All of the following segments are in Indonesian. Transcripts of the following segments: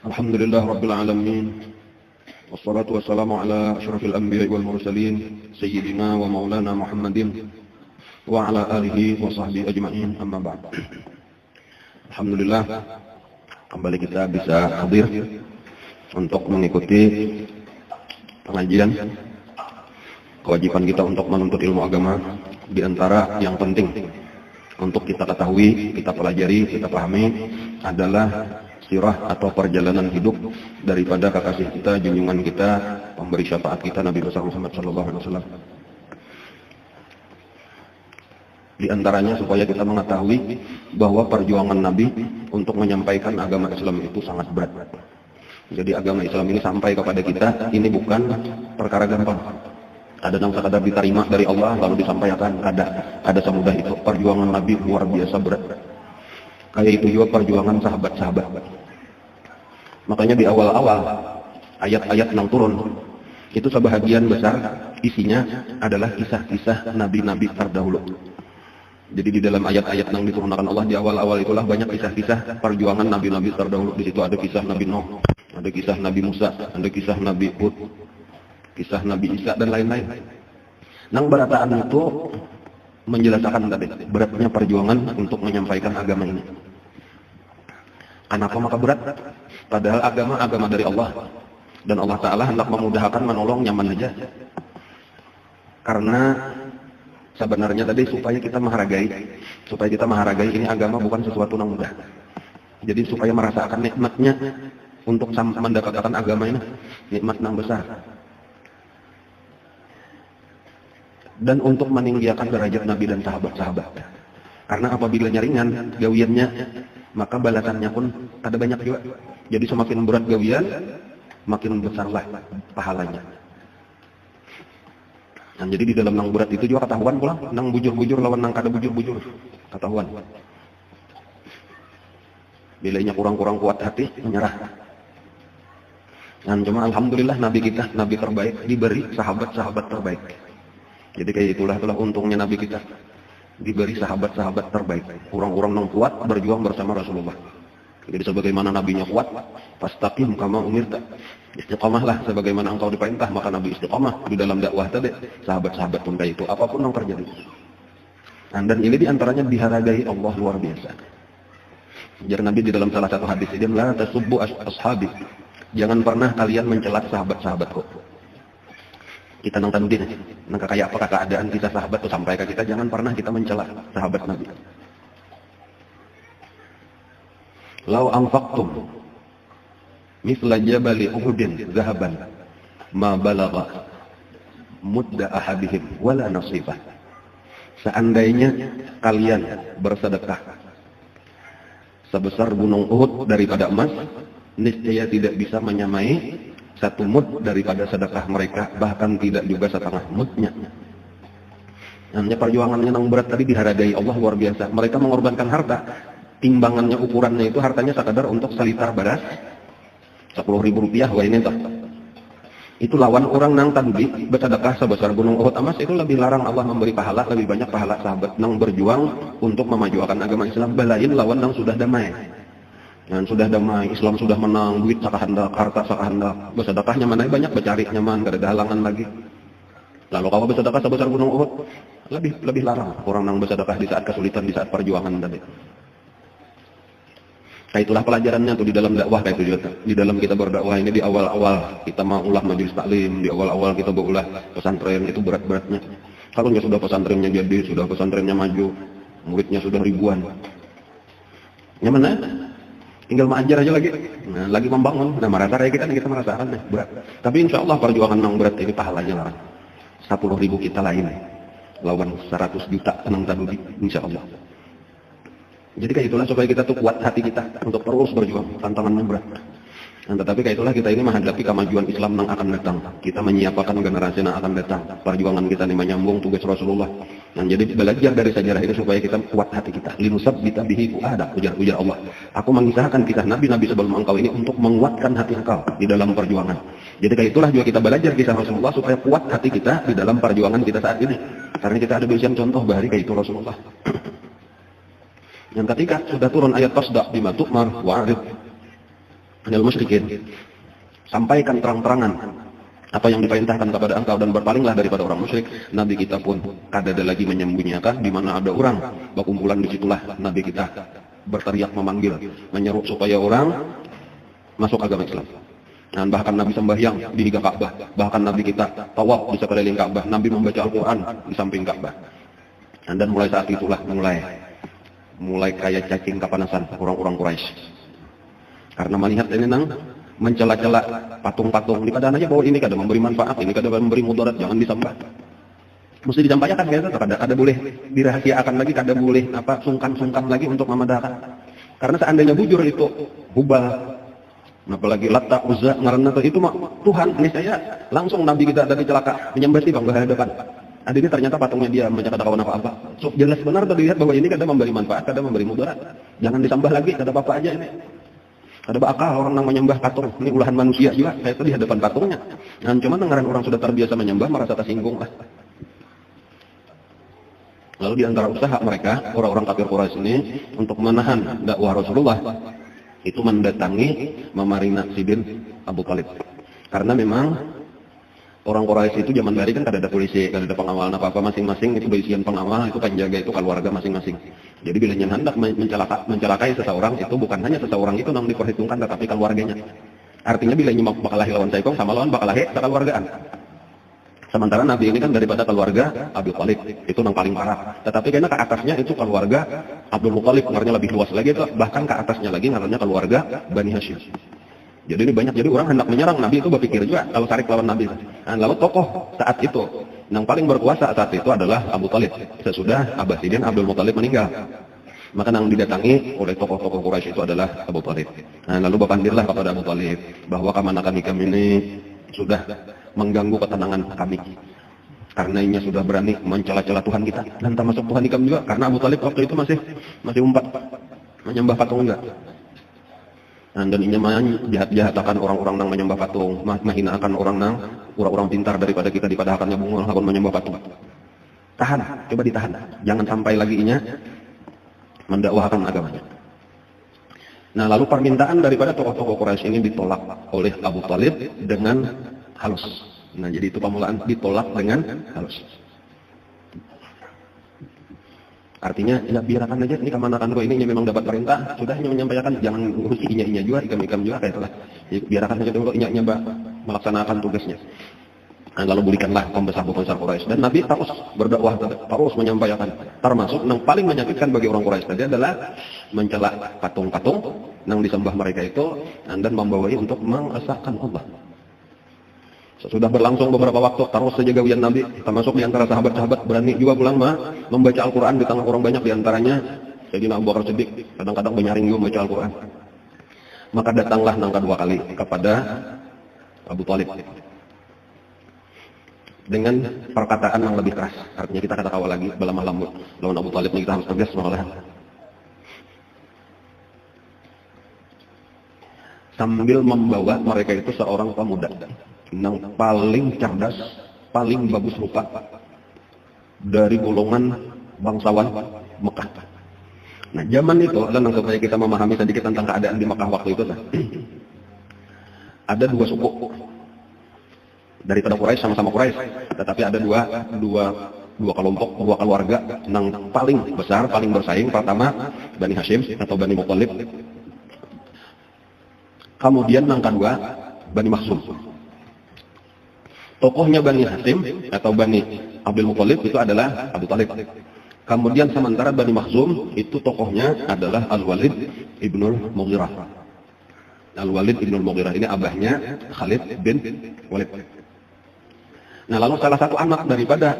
Alhamdulillah Rabbil Alamin. Wassalatu wassalamu ala asyrafil anbiya wal mursalin Sayyidina wa maulana Muhammadin wa ala alihi wa sahbihi ajma'in, amma ba'd. Alhamdulillah, kembali kita bisa hadir untuk mengikuti pengajian. Kewajiban kita untuk menuntut ilmu agama di antara yang penting untuk kita ketahui, kita pelajari, kita pahami adalah sirah atau perjalanan hidup daripada kekasih kita, junjungan kita, pemberi syafaat kita, Nabi besar Muhammad SAW. Di antaranya supaya kita mengetahui bahwa perjuangan Nabi untuk menyampaikan agama Islam itu sangat berat. Jadi agama Islam ini sampai kepada kita, ini bukan perkara gampang. Ada yang sekadar diterima dari Allah lalu disampaikan, ada semudah itu. Perjuangan Nabi luar biasa berat. Kayak itu juga perjuangan sahabat-sahabat. Makanya di awal-awal ayat-ayat yang turun itu sebahagian besar isinya adalah kisah-kisah nabi-nabi terdahulu. Jadi di dalam ayat-ayat yang diturunkan Allah di awal-awal itulah banyak kisah-kisah perjuangan nabi-nabi terdahulu. Di situ ada kisah Nabi Nuh, ada kisah Nabi Musa, ada kisah Nabi Hud, kisah Nabi Isa dan lain-lain. Nang berataan itu menjelaskan tadi beratnya perjuangan untuk menyampaikan agama ini. Kenapa maka berat? Padahal agama dari Allah, dan Allah Ta'ala hendak memudahkan, menolong, nyaman aja. Karena sebenarnya tadi supaya kita menghargai ini agama bukan sesuatu yang mudah. Jadi supaya merasakan nikmatnya untuk mendapatkan agama ini, nikmat yang besar. Dan untuk meninggikan derajat Nabi dan sahabat-sahabat. Karena apabila ringan gawiannya, maka balasannya pun ada banyak juga. Jadi semakin berat gawian, makin besarlah pahalanya. Dan jadi di dalam nang berat itu juga ketahuan pula, nang bujur-bujur lawan nang kada bujur-bujur, ketahuan. Bilanya kurang-kurang kuat hati, menyerah. Dan cuma alhamdulillah Nabi kita, Nabi terbaik, diberi sahabat-sahabat terbaik. Jadi kayak itulah untungnya Nabi kita, diberi sahabat-sahabat terbaik. Orang-orang yang kuat berjuang bersama Rasulullah. Jadi sebagaimana nabinya kuat, fastaqim kama umirta. Istiqamahlah sebagaimana engkau diperintah, maka Nabi istiqamah di dalam dakwah tadi. Sahabat-sahabat pun kayak itu, apapun yang terjadi. Dan ini diantaranya dihargai Allah luar biasa. Jadi Nabi di dalam salah satu hadis dia la tasubbu ashabi. Jangan pernah kalian mencela sahabat-sahabatku. Kita nang tanudin, nang kayak apa keadaan kita sahabat tuh sampai ke kita, jangan pernah kita mencela sahabat Nabi. Lau anfaqtum mithla jabali Uhudin zahaban ma balagha mudda ahadihim wala nasibah. Seandainya kalian bersedekah sebesar gunung Uhud daripada emas, niscaya tidak bisa menyamai satu mud daripada sedekah mereka, bahkan tidak juga setengah mudnya. Namanya perjuangannya yang berat tadi dihargai Allah luar biasa. Mereka mengorbankan harta, timbangannya, ukurannya itu hartanya sekadar untuk selitar beras, 10.000 rupiah, wah ini toh. Itu lawan orang nang tadi bersedekah sebesar gunung Uhud emas, itu lebih larang Allah memberi pahala, lebih banyak pahala sahabat nang berjuang untuk memajukan agama Islam, balain lawan nang sudah damai. Dan sudah damai, Islam sudah menang, duit sakahandak, harta sakahandak, bersedekahnya mana banyak, bercari nyaman, gak ada halangan lagi. Lalu kalau bersedekah sebesar gunung Uhud, lebih larang orang yang bersedekah di saat kesulitan, di saat perjuangan tadi. Kayak itulah pelajarannya tuh di dalam dakwah, kayak itu juga. Di dalam kita berdakwah ini di awal-awal kita mau ulah majelis taklim, di awal-awal kita berulah pesantren, itu berat-beratnya. Kalau sudah pesantrennya jadi, sudah pesantrennya maju, muridnya sudah ribuan. Nyaman ya? Tinggal mengajar aja lagi. Nah, lagi membangun. Nah, merasa kayak kita merasakan berat. Tapi insya Allah perjuangan yang berat ini pahalanya lah. 10.000 kita lain. Lawan 100 juta tenang tadi, insya Allah. Jadi kayak itulah supaya kita tuh kuat hati kita untuk terus berjuang. Tantangannya berat. Nah, tetapi kayak itulah kita ini menghadapi kemajuan Islam yang akan datang. Kita menyiapkan generasi yang akan datang. Perjuangan kita ini menyambung tugas Rasulullah. Nah, jadi belajar dari sejarah ini supaya kita kuat hati kita. Linusabbita bihi fu'adak, ujar Allah. Aku mengisahkan kisah Nabi-Nabi sebelum engkau ini untuk menguatkan hati engkau di dalam perjuangan. Jadi kayak itulah juga kita belajar kisah Rasulullah supaya kuat hati kita di dalam perjuangan kita saat ini. Karena kita ada bisian contoh bahari kayak itu Rasulullah. Dan ketika sudah turun ayat fasda' bima tu'mar wa'rid 'anil musyrikin, sampaikan terang-terangan apa yang diperintahkan kepada engkau dan berpalinglah daripada orang musyrik. Nabi kita pun kada ada lagi menyembunyikan di mana ada orang berkumpulan, disitulah Nabi kita berteriak, memanggil, menyeru supaya orang masuk agama Islam. Dan bahkan Nabi sembahyang di higa Ka'bah, bahkan Nabi kita tawaf di sekeliling Ka'bah, Nabi membaca Al-Quran di samping Ka'bah. Dan mulai saat itulah mulai kayak cacing kapanasan orang-orang Quraisy, karena melihat ini mencela-cela patung-patung. Ini kadang aja bahwa ini kadang memberi manfaat, ini kadang memberi mudarat, jangan disembah. Mesti disampaikan gitu, kada boleh dirahasiakan lagi, kada boleh sungkan-sungkan lagi untuk memadahkan. Karena seandainya bujur itu Hubal, apalagi Latta, Uzza, Ngaranna itu mah Tuhan, ini saya langsung Nabi kita dari celaka menyembah di bangga hadapan. Ada ini ternyata patungnya dia mencakap kawan apa-apa. So, jelas benar tadi lihat bahwa ini kadang memberi manfaat, kadang memberi mudarat. Jangan disembah lagi, kada apa-apa aja ini. Ada bakal orang yang menyembah patung, ini ulahan manusia juga, saya itu di hadapan patungnya. Dan cuma dengaran orang sudah terbiasa menyembah, merasa tersinggung lah. Lalu di antara usaha mereka, orang-orang kafir Quraisy ini, untuk menahan dakwah Rasulullah, itu mendatangi Mamarina Sidin Abu Thalib. Karena memang orang Quraisy itu zaman dari kan kada ada polisi, kada ada pengawal apa-apa, masing-masing itu berisian pengawal, itu penjaga, itu keluarga masing-masing. Jadi bila hendak mencelakai seseorang, itu bukan hanya seseorang itu yang diperhitungkan, tetapi keluarganya. Artinya bila nyimak bakalahi lawan saikong, sama lawan bakalahi sekeluargaan. Sementara Nabi ini kan daripada keluarga Abu Thalib, itu yang paling parah. Tetapi karena ke atasnya itu keluarga Abdul Muthalib, ngaranya lebih luas lagi, itu bahkan ke atasnya lagi ngaranya keluarga Bani Hashim. Jadi ini banyak, jadi orang hendak menyerang Nabi itu berpikir juga kalau tarik lawan Nabi. Nah, lalu tokoh saat itu yang paling berkuasa saat itu adalah Abu Thalib. Sesudah Abbasidin Abdul Muthalib meninggal, maka yang didatangi oleh tokoh-tokoh Quraisy itu adalah Abu Thalib. Nah, lalu berpandirlah kepada Abu Thalib bahwa kemanakan kami ini sudah mengganggu ketenangan kami, karena ini sudah berani mencela-cela Tuhan kita dan termasuk Tuhan kami juga, karena Abu Thalib waktu itu masih umpat menyembah patung enggak. Dan ini jahat-jahatakan orang-orang yang menyembah patung, menghinakan orang pintar daripada kita dipadahakannya bungul lakon menyembah patung. Tahan, coba ditahan, jangan sampai lagi inya mendakwahkan agamanya. Nah, lalu permintaan daripada tokoh-tokoh Quraisy ini ditolak oleh Abu Thalib dengan halus. Nah, jadi itu permulaan ditolak dengan halus. Artinya, ya biarkan aja, ini kemanakan kau ini memang dapat perintah, sudah hanya menyampaikan, jangan ngurusi inya juga, ikam juga, kayak itulah. Biarkan saja dulu inya melaksanakan tugasnya. Nah, lalu berikanlah pembesar-pembesar Quraisy. Dan Nabi terus berdakwah, terus menyampaikan. Termasuk yang paling menyakitkan bagi orang Quraisy tadi adalah mencela patung-patung yang disembah mereka itu, dan membawai untuk mengesahkan Allah. Sesudah berlangsung beberapa waktu, terus saja gawian Nabi, termasuk di antara sahabat-sahabat berani juga pulang membaca Al-Quran di tengah orang banyak, di antaranya Sayyidina Abu Bakar Siddiq, kadang-kadang menyaring juga membaca Al-Quran. Maka datanglah yang kedua kali kepada Abu Thalib dengan perkataan yang lebih keras. Artinya kita kata kawal lagi, belamah lambut lawan Abu Thalib ini kita harus tegas malah. Sambil membawa mereka itu seorang pemuda yang paling cerdas, paling bagus rupa dari golongan bangsawan Mekah. Nah, zaman itu, dan supaya kita memahami sedikit tentang keadaan di Mekah waktu itu, ada dua suku daripada Quraisy, sama-sama Quraisy, tetapi ada dua kelompok, dua keluarga yang paling besar, paling bersaing. Pertama Bani Hashim atau Bani Muthalib, kemudian yang kedua Bani Makhzum. Tokohnya Bani Hashim atau Bani Abdul Muthalib itu adalah Abu Thalib. Kemudian sementara Bani Makhzum itu tokohnya adalah Al-Walid ibnul Mughirah. Al-Walid ibnul Mughirah ini abahnya Khalid bin Walid. Nah, lalu salah satu anak daripada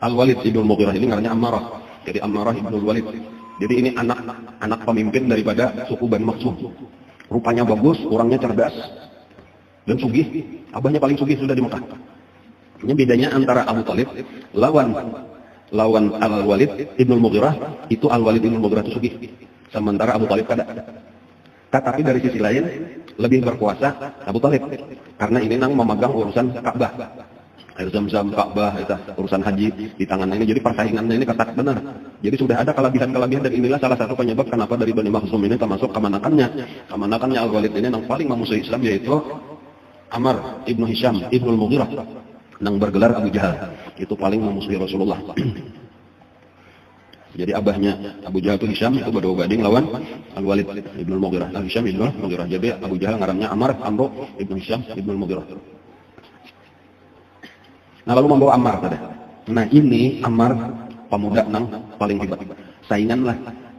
Al-Walid ibnul Mughirah ini namanya Ammarah. Jadi Ammarah ibnul Walid. Jadi ini anak pemimpin daripada suku Bani Makhzum. Rupanya bagus, orangnya cerdas dan sugih. Abahnya paling sugih sudah di Mekah. Ini bedanya antara Abu Thalib lawan Al-Walid ibnul Mughirah, itu Al-Walid ibnul Mughirah itu sugih, sementara Abu Thalib kada. Tetapi dari sisi lain lebih berkuasa Abu Thalib, karena ini nang memegang urusan Ka'bah, air Zam-Zam, Ka'bah, itu urusan haji di tangan ini. Jadi persaingannya ini ketat benar. Jadi sudah ada kelebihan-kelebihan dan inilah salah satu penyebab kenapa dari Bani Makhzum ini termasuk kemanakannya. Kemanakannya Al-Walid ini yang paling memusuhi Islam yaitu Ammar ibnu Hisham ibnu Al-Mughirah yang bergelar Abu Jahal. Itu paling memusuhi Rasulullah. Jadi abahnya Abu Jahal itu Hisham, itu bading lawan Al-Walid ibnu Al-Mughirah. Hisham ibnu Al-Mughirah. Jadi Abu Jahal ngarannya Ammar ibnu Hisham ibnu Al-Mughirah. Nah lalu membawa Ammar tadi. Nah ini Ammar pemuda nang paling hebat. Saingan lah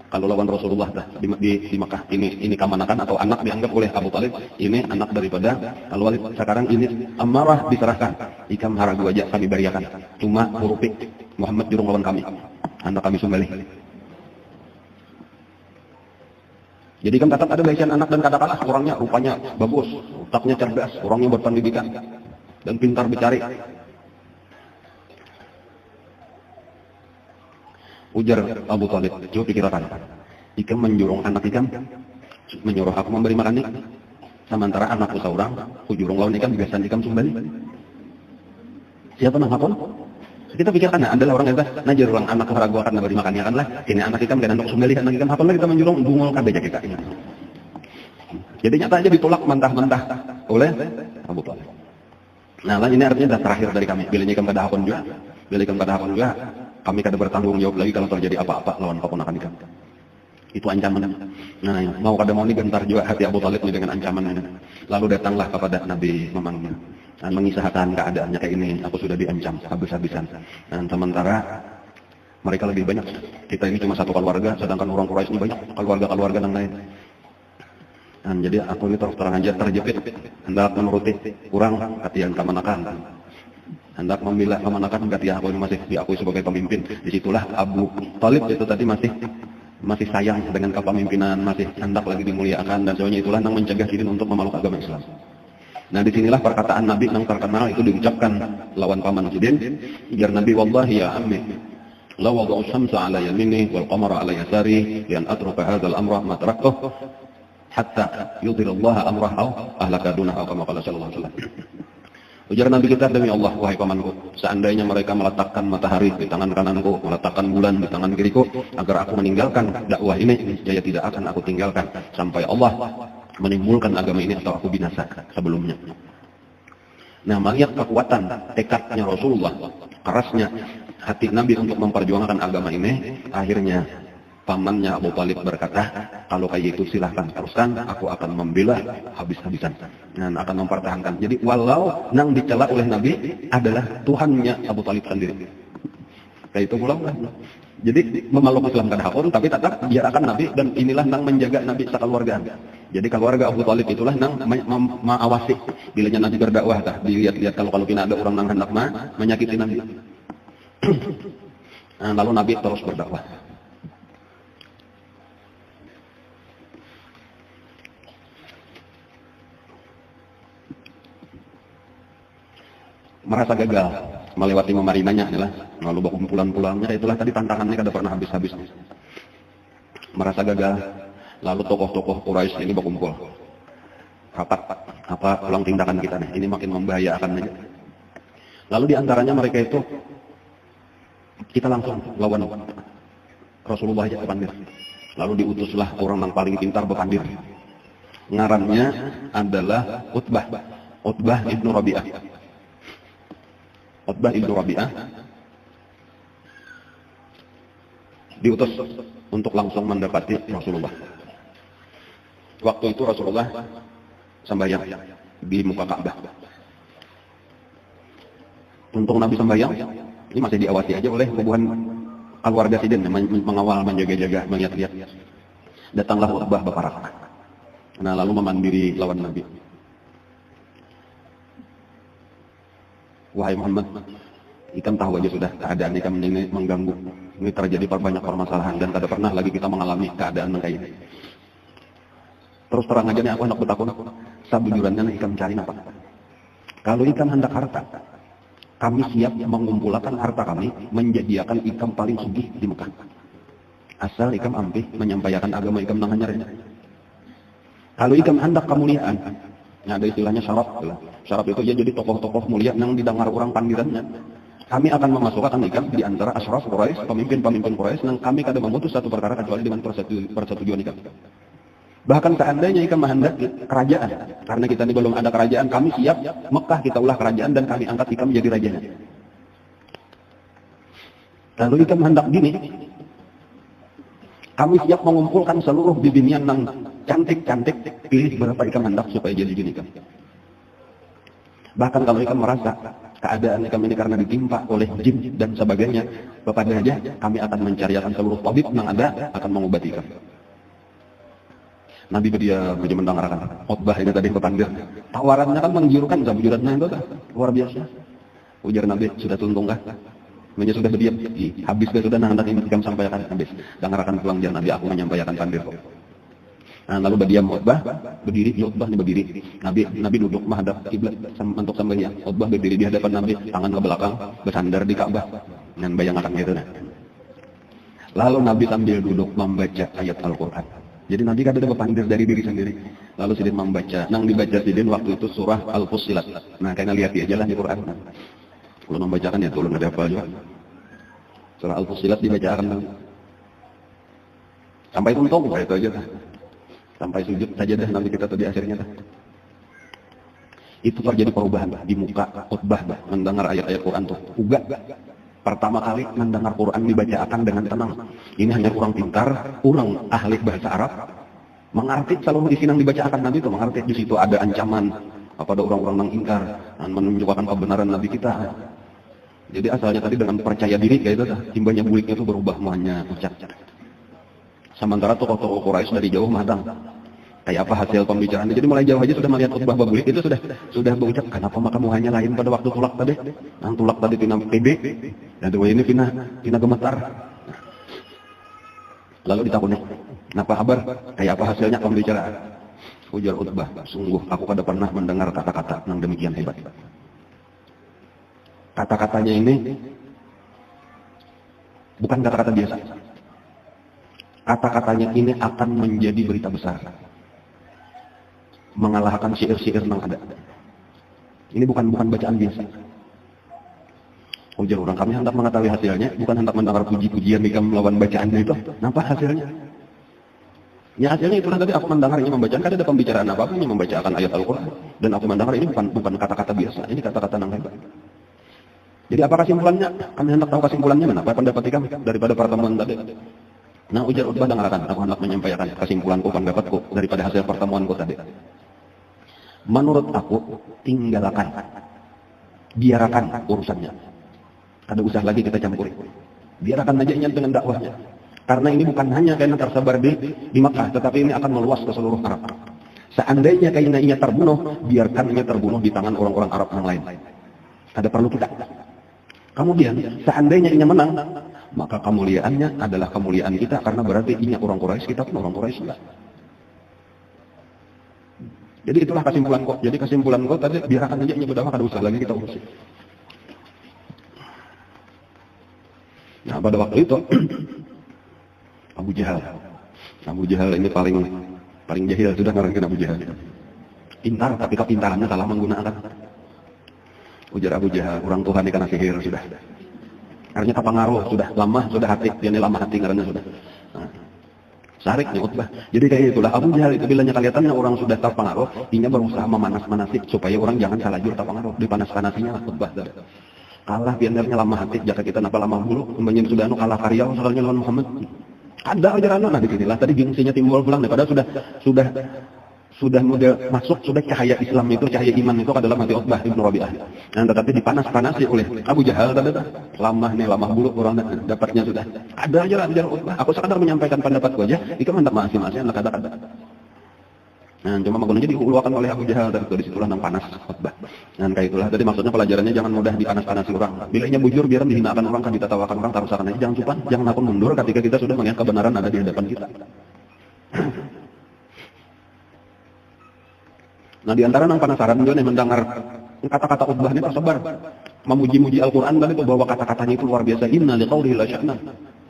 kalau lawan Rasulullah di Makkah. Ini kamanakan atau anak dianggap oleh Abu Talib. Ini anak daripada Al-Walid. Sekarang ini Ammarah diserahkan. Ikam haragu aja kami bariakan. Cuma hurufik Muhammad jurung lawan kami. Anak kami sembelih. Jadi kan tetap ada basian anak dan katakanlah orangnya rupanya bagus, otaknya cerdas, orangnya berpendidikan dan pintar bercari. Ujar Abu Talib, coba pikirkan. Ikam menjurung anak ikam, menyuruh aku memberi makan ikam. Sementara anakku seorang, ujurung lawan ikam, biasan ikam sumbali. Siapa nang hakon? Kita pikirkan, adalah orang yang najar orang anak ragu akan memberi makannya kan lah. Ini anak ikam, dan anak sumbali, anak ikam hakon lah kita menjurung, bungul kabeja kita. Jadi nyata aja ditolak mentah-mentah oleh Abu Talib. Nah, ini artinya dah terakhir dari kami. Bila ikam kada hakon juga, kami kada bertanggung jawab lagi kalau terjadi apa-apa lawan keponakan ikam. Itu ancaman. Nah, mau kada mau ini gentar juga hati Abu Talib ini dengan ancaman ini. Lalu datanglah kepada Nabi memanggil dan mengisahkan keadaannya kayak ini. Aku sudah diancam habis-habisan. Dan sementara mereka lebih banyak. Kita ini cuma satu keluarga, sedangkan orang Quraisy ini banyak keluarga-keluarga yang lain. Dan jadi aku ini terus terang aja terjepit. Hendak menuruti kurang katian kamanakan. Hendak membela kemanakan ketika aku ini masih diakui sebagai pemimpin. Disitulah Abu Talib itu tadi masih sayang dengan kepemimpinan, masih hendak lagi dimuliakan dan sebagainya. Itulah yang mencegah diri untuk memeluk agama Islam. Nah disinilah perkataan Nabi yang terkenal itu diucapkan lawan paman Sidin. Biar Nabi, wallahi ya ammi, la wada'u syamsa ala yamini wal qamara ala yasari lian atruka hadzal amra ma taraktuh hatta yudhirallaha amrah au ahlaka dunahu kama qala sallallahu alaihi wasallam. Ujar Nabi kita, demi Allah, wahai pamanku, seandainya mereka meletakkan matahari di tangan kananku, meletakkan bulan di tangan kiriku, agar aku meninggalkan dakwah ini, niscaya tidak akan aku tinggalkan sampai Allah menimbulkan agama ini atau aku binasa sebelumnya. Nah, melihat kekuatan tekadnya Rasulullah, kerasnya hati Nabi untuk memperjuangkan agama ini, akhirnya pamannya Abu Talib berkata, kalau kayak gitu silahkan teruskan, aku akan membela habis-habisan dan akan mempertahankan. Jadi walau nang dicela oleh Nabi adalah Tuhannya Abu Talib sendiri. Kayak itu pulang lah. Jadi memeluk Islam kan hakun, tapi tetap biarkan Nabi, dan inilah nang menjaga Nabi sekeluargaan. Jadi keluarga Abu Talib itulah nang mengawasi bilanya Nabi berdakwah. Dilihat-lihat kalau kena ada orang nang hendak menyakiti Nabi. Nah, lalu Nabi terus berdakwah. Merasa gagal melewati memarinanya adalah lalu kumpulan-pulannya, itulah tadi tantangannya kada pernah habis-habisnya. Merasa gagal, lalu tokoh-tokoh Quraisy ini berkumpul rapat, apa ulang tindakan kita nih, ini makin membahayakan aja. Lalu diantaranya mereka itu, kita langsung lawan Rasulullah aja kepandir. Lalu diutuslah orang yang paling pintar berpandir. Ngarannya adalah Utbah ibnu Rabi'ah. Utbah ibnu Rabi'ah diutus untuk langsung mendapati Rasulullah. Waktu itu Rasulullah sembahyang di muka Ka'bah. Untuk Nabi sembahyang, ini masih diawasi aja oleh hubungan keluarga Sidin, mengawal, menjaga-jaga, melihat-lihat. Datanglah Utbah berparak. Nah, lalu memandiri lawan Nabi. Wahai Muhammad, ikam tahu aja sudah keadaan ikam ini mengganggu. Ini terjadi banyak permasalahan dan tidak pernah lagi kita mengalami keadaan kayak ini. Terus terang aja nih, aku hendak bertakun, sabujurannya ikam cari apa? Kalau ikam hendak harta, kami siap mengumpulkan harta kami, menjadikan ikam paling sugih di Mekah. Asal ikam ampih menyampaikan agama ikam nang hanyarnya. Kalau ikam hendak kemuliaan, ada istilahnya syaraf. Syaraf itu ya jadi tokoh-tokoh mulia yang didengar orang pandirannya. Kami akan memasukkan ikam di antara asyraf Quraisy, pemimpin-pemimpin Quraisy, yang kami kada memutus satu perkara kecuali dengan persetujuan ikam. Bahkan seandainya ikam menghendaki kerajaan, karena kita ini belum ada kerajaan, kami siap Mekah kita ulah kerajaan dan kami angkat ikam menjadi rajanya. Lalu ikam hendak gini, kami siap mengumpulkan seluruh bibinian yang cantik-cantik, pilih berapa ikam hendak supaya jadi gini ikam. Bahkan kalau ikam merasa keadaan ikam ini karena ditimpa oleh jin dan sebagainya, kepada aja kami akan mencariakan seluruh tabib yang ada akan mengobati ikam. Nabi dia mendengarkan khotbah ini tadi kepandir. Tawarannya kan menggiurkan, zabujuratnya itu kan luar biasa. Ujar Nabi, sudah tuntung kah? Meja sudah berdiam, habis sudah nah hendak ikam sampaikan habis. Dengarkan pulang jar Nabi, aku menyampaikan pandir kok. Nah, lalu berdiam khotbah, berdiri, khotbah nih berdiri. Nabi duduk menghadap kiblat untuk sembahyang. Khotbah berdiri di hadapan Nabi, tangan ke belakang, bersandar di Ka'bah. Dan bayangkan gitu nah. Lalu Nabi sambil duduk membaca ayat Al-Qur'an. Jadi Nabi kan ada pandir dari diri sendiri. Lalu Sidin membaca. Nang dibaca Sidin waktu itu surah Al-Fussilat. Nah, kayaknya lihat aja lah di Quran. Kalau membacakan ya tolong ada apa juga. Surah Al-Fussilat dibacakan. Sampai tuntung, itu aja. Sampai sujud saja dah nanti kita tadi akhirnya dah. Itu terjadi perubahan di muka khutbah mendengar ayat-ayat Quran tuh. Uga. Pertama kali mendengar Quran dibacakan dengan tenang. Ini hanya orang pintar, orang ahli bahasa Arab. Mengarti selalu isi yang dibacakan Nabi itu mengarti di situ ada ancaman kepada orang-orang yang ingkar dan menunjukkan kebenaran Nabi kita. Jadi asalnya tadi dengan percaya diri kayak itu, timbanya buliknya itu berubah semuanya ucap. Sementara tokoh-tokoh Quraisy dari jauh madang. Kayak apa hasil pembicaraan? Jadi mulai jauh aja sudah melihat khutbah babulik itu sudah berucap, kenapa makamu hanya lain pada waktu tulak tadi? Nang tulak tadi pina PB dan dua ini pina gemetar. Lalu ditakuni, kenapa kabar? Kayak apa hasilnya pembicaraan? Ujar Utbah, sungguh aku kada pernah mendengar kata-kata yang demikian hebat. Kata-katanya ini bukan kata-kata biasa. Kata-katanya ini akan menjadi berita besar. Mengalahkan syair-syair yang ada. Ini bukan bacaan biasa. Ujar orang, kami hendak mengetahui hasilnya, bukan hendak mendengar puji-pujian jika melawan bacaannya itu. Nampak hasilnya? Ya hasilnya itulah tadi aku mendengarnya membacakan, kan ada pembicaraan apapun yang membacakan ayat Al-Quran. Dan aku mendengar ini bukan kata-kata biasa, ini kata-kata yang hebat. Jadi apa kesimpulannya? Kami hendak tahu kesimpulannya, apa pendapat kami daripada pertemuan tadi. Nah, ujar Utbah, dengarkan, aku hendak menyampaikan kesimpulanku, pendapatku daripada hasil pertemuanku tadi. Menurut aku, tinggalkan, biarkan urusannya. Ada usah lagi kita campuri. Biarkan aja ingat dengan dakwahnya. Karena ini bukan hanya karena tersebar di Makkah, tetapi ini akan meluas ke seluruh Arab. Seandainya kayaknya ia terbunuh, biarkan ia terbunuh di tangan orang-orang Arab yang lain. Ada perlu kita. Kemudian, seandainya ia menang, maka kemuliaannya adalah kemuliaan kita, karena berarti ini orang Quraisy, kita pun orang Quraisy juga. Jadi itulah kesimpulan kok. Jadi kesimpulan kok tadi biarkan aja ini berdakwah, kada usah lagi kita urusi. Nah, pada waktu itu Abu Jahal ini paling jahil sudah ngarangin Abu Jahal. Pintar tapi kepintarannya salah menggunakan. Ujar Abu Jahal, orang Tuhan ini karena sihir sudah. Artinya kepengaruh sudah lama, sudah hati, dia ini lama hati karena sudah. Nah, Sarik nih Utbah. Jadi kayak itulah Abu Jahal itu bilanya kelihatannya orang sudah terpengaruh, dia berusaha memanas-manasi supaya orang jangan salah jur terpengaruh. Dipanas-panasinya lah Utbah. Kalah biarnya lama hati, jika kita napa lama bulu, kembali sudah kalah karya, soalnya lawan Muhammad. Ada ajaran nah di sinilah tadi gengsinya timbul pulang daripada sudah model masuk, sudah cahaya Islam itu, cahaya iman itu adalah mati Utbah ibn Rabi'ah. Nah, tetapi dipanas-panasi oleh Abu Jahal tadi lama bulu orang dapatnya sudah. Ada ajaran Utbah. Aku sekadar menyampaikan pendapatku aja, itu mantap masing-masing kata-kata. Nah, cuma maksudnya diuluakan oleh Abu Jahal dari situlah nang panas Utbah. Dan kayak itulah tadi maksudnya pelajarannya jangan mudah dipanas-panasi orang. Bila nya bujur biar dihinakan orang, kan ditertawakan orang, tarusakan aja, jangan cupan, jangan akun mundur ketika kita sudah melihat kebenaran ada di hadapan kita. Nah, di antara nang penasaran juga nih mendengar kata-kata Utbah ini tersebar memuji-muji Al-Quran dan itu bahwa kata-katanya itu luar biasa. Inna liqaulihi la sya'na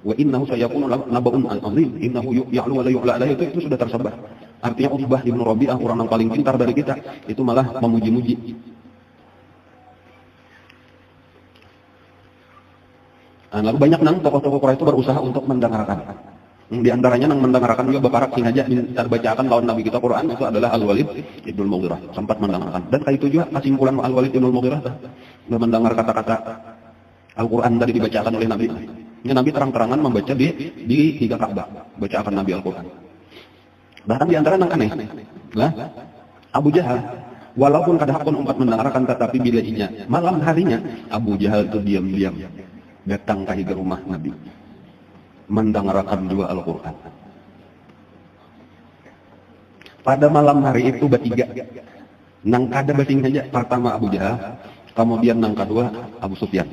wa innahu sayakunu nabaun azim innahu ya'lu wa la yu'la alaihi, itu sudah tersebar. Artinya Utbah ibn Rabi'ah orang yang paling pintar dari kita itu malah memuji-muji. Nah, lalu banyak nang tokoh-tokoh Quraisy itu berusaha untuk mendengarkan. Di antaranya nang mendengarkan juga baparak sengaja minta bacakan lawan Nabi kita Quran itu adalah Al-Walid Ibnul Mughirah, sempat mendengarkan. Dan kayak itu juga kesimpulan Al-Walid Ibnul Mughirah mendengar kata-kata Al-Quran tadi dibacakan oleh Nabi. Ini Nabi terang-terangan membaca di tiga Ka'bah, bacakan Nabi Al-Quran. Bahkan di antara nang aneh, lah Abu Jahal, walaupun kadang-kadang umat mendengarkan tetapi bila inya malam harinya Abu Jahal itu diam-diam datang ke rumah Nabi, mendengarkan juga Al-Quran. Pada malam hari itu bertiga, nang kada basing saja. Pertama Abu Jahal, kemudian nang kedua Abu Sufyan.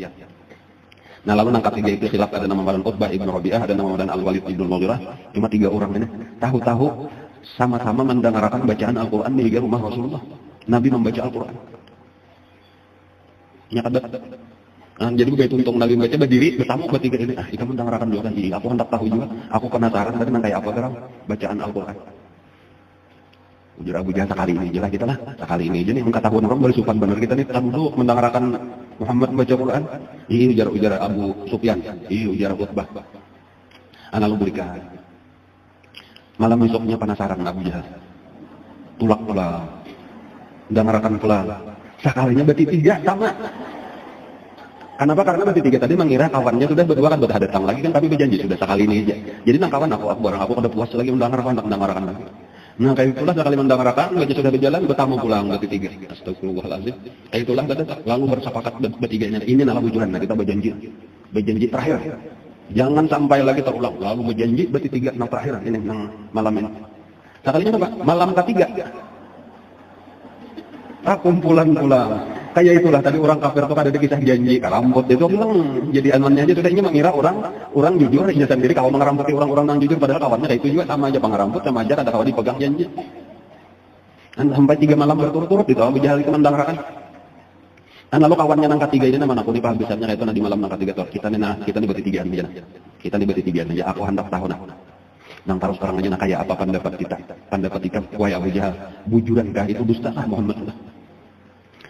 Nah lalu nang ketiga itu khilaf, ada nama Madan Utbah Ibn Rabi'ah, ada nama Madan Al-Walid Ibn Mughirah. Cuma tiga orang ini tahu-tahu sama-sama mendengarkan bacaan Al-Quran di rumah Rasulullah. Nabi membaca Al-Quran. Ya kada. Nah, jadi begitu untung Nabi baca berdiri bertamu bertiga ini. Kita mendengarkan juga kan. Iya, aku hendak tahu juga. Aku penasaran tadi nang kayak apa sekarang bacaan Al-Quran. Ujar Abu Jahal sekali ini jelas kita lah. Sekali ini aja nih mengetahuan orang boleh supan bener kita nih tahu mendengarkan Muhammad membaca Quran. Iya ujar Abu Sufyan. Iya ujar Utbah. Lalu berikan. Malam besoknya penasaran Abu Jahal. Tulak pula. Mendengarkan pula. Sekalinya berarti tiga sama. Kenapa? Karena berarti tiga tadi mengira kawannya sudah berdua kan sudah datang lagi kan, tapi berjanji sudah sekali ini aja. Jadi nang kawan aku kada puas lagi mendengarkan lagi. Nah kayak itulah sekali mendengarkan, baca sudah berjalan, bertamu pulang berarti tiga. Astagfirullahaladzim. Kayak itulah lalu bersepakat bertiganya. Ini adalah bujuran. Nah, kita berjanji terakhir. Jangan sampai lagi terulang. Lalu berjanji berarti tiga nang terakhir ini nang malam ini. Sekalinya apa? Malam ketiga. Kumpulan pulang. Kayak itulah tadi orang kafir itu ada di kisah janji rambut itu bilang jadi amannya aja sudah ini mengira orang jujur dia sendiri kalau mengeramputi orang-orang yang jujur padahal kawannya kayak itu juga sama aja pengerambut sama aja ada kawan dipegang janji. Dan sampai 3 malam berturut-turut itu Abu Jahal itu mendengarkan. Dan lalu kawannya nang ketiga ini nama aku nih paham besarnya kayak itu di malam nang ketiga tuh kita nih bertigaan aja. Kita nih bertigaan aja aku hendak tahu nah. Nang terus terang aja nah kayak apa pendapat kita wahai Abu Jahal bujuran kah itu dusta lah Muhammad.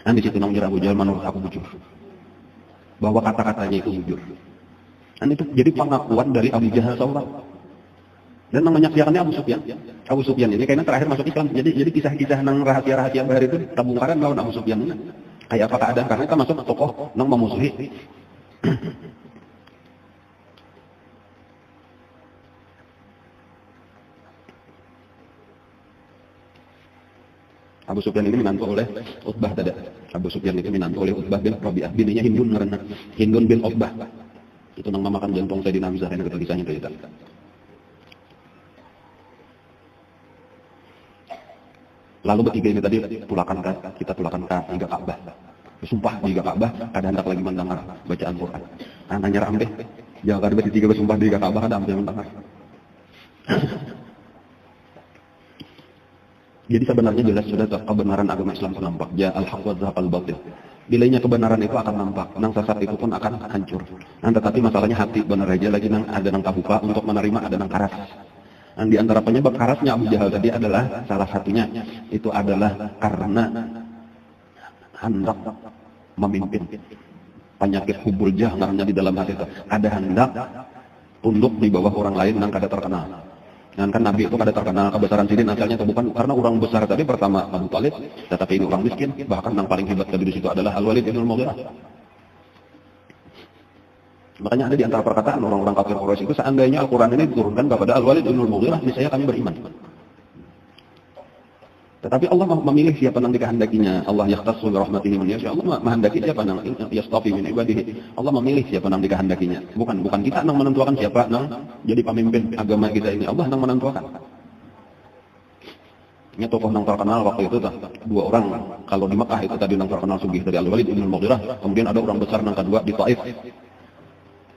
Dan di situ nang Abu Jahal menurut aku bujur. Bahwa kata-katanya itu bujur. Dan itu jadi pengakuan dari Abu Jahal seorang. Dan nang menyaksikannya Abu Sufyan. Abu Sufyan ini kayaknya terakhir masuk Islam. Jadi kisah-kisah nang rahasia-rahasia bahar itu terbongkar lawan Abu Sufyan ini. Kayak apa keadaan karena kita masuk tokoh nang memusuhi. Abu Sufyan ini menantu oleh Utbah tadi. Abu Sufyan itu menantu oleh Utbah bin Rabi'ah. Bininya Hindun karena Hindun bin Utbah. Itu nang memakan jantung Sayyidina Hamzah yang kita kisahnya itu. Lalu bertiga ini tadi kita tulakan ke tiga Ka'bah. Bersumpah di tiga Ka'bah, kada hendak lagi mendengar bacaan Quran. Nanya ram deh. Jangan ada bertiga bersumpah di tiga Ka'bah kada yang mendengar. Jadi sebenarnya jelas sudah kebenaran agama Islam itu nampak. Ja al-haq wa zahaqal batil. Bilanya kebenaran itu akan nampak, nang sesat itu pun akan hancur. Nah, tetapi masalahnya hati benar aja lagi nang ada nang kabuka untuk menerima, ada nang karas. Dan di antara penyebab karasnya Abu Jahal tadi adalah salah satunya itu adalah karena hendak memimpin. Penyakit hubul jah namanya di dalam hati itu. Ada hendak tunduk di bawah orang lain nang kada terkenal. Dan kan Nabi itu kada terkenal kebesaran sini asalnya itu bukan karena orang besar tadi pertama Abu Talib, tetapi ini orang miskin. Bahkan yang paling hebat tadi di situ adalah Al-Walid bin Mughirah. Makanya ada di antara perkataan orang-orang kafir Quraisy itu seandainya Al-Quran ini diturunkan kepada Al-Walid bin Mughirah, niscaya kami beriman. Tetapi Allah memilih siapa yang dikehendakinya. Allah yakhtassu bi rahmatihi man yasha. Allah menghendaki siapa yang yastafi min ibadihi. Allah memilih siapa yang dikehendakinya. Bukan kita yang menentukan siapa yang jadi pemimpin agama kita ini. Allah yang menentukan. Ini tokoh yang terkenal waktu itu dua orang. Kalau di Mekah itu tadi yang terkenal sugih dari Al-Walid bin Mughirah. Kemudian ada orang besar yang kedua di Taif.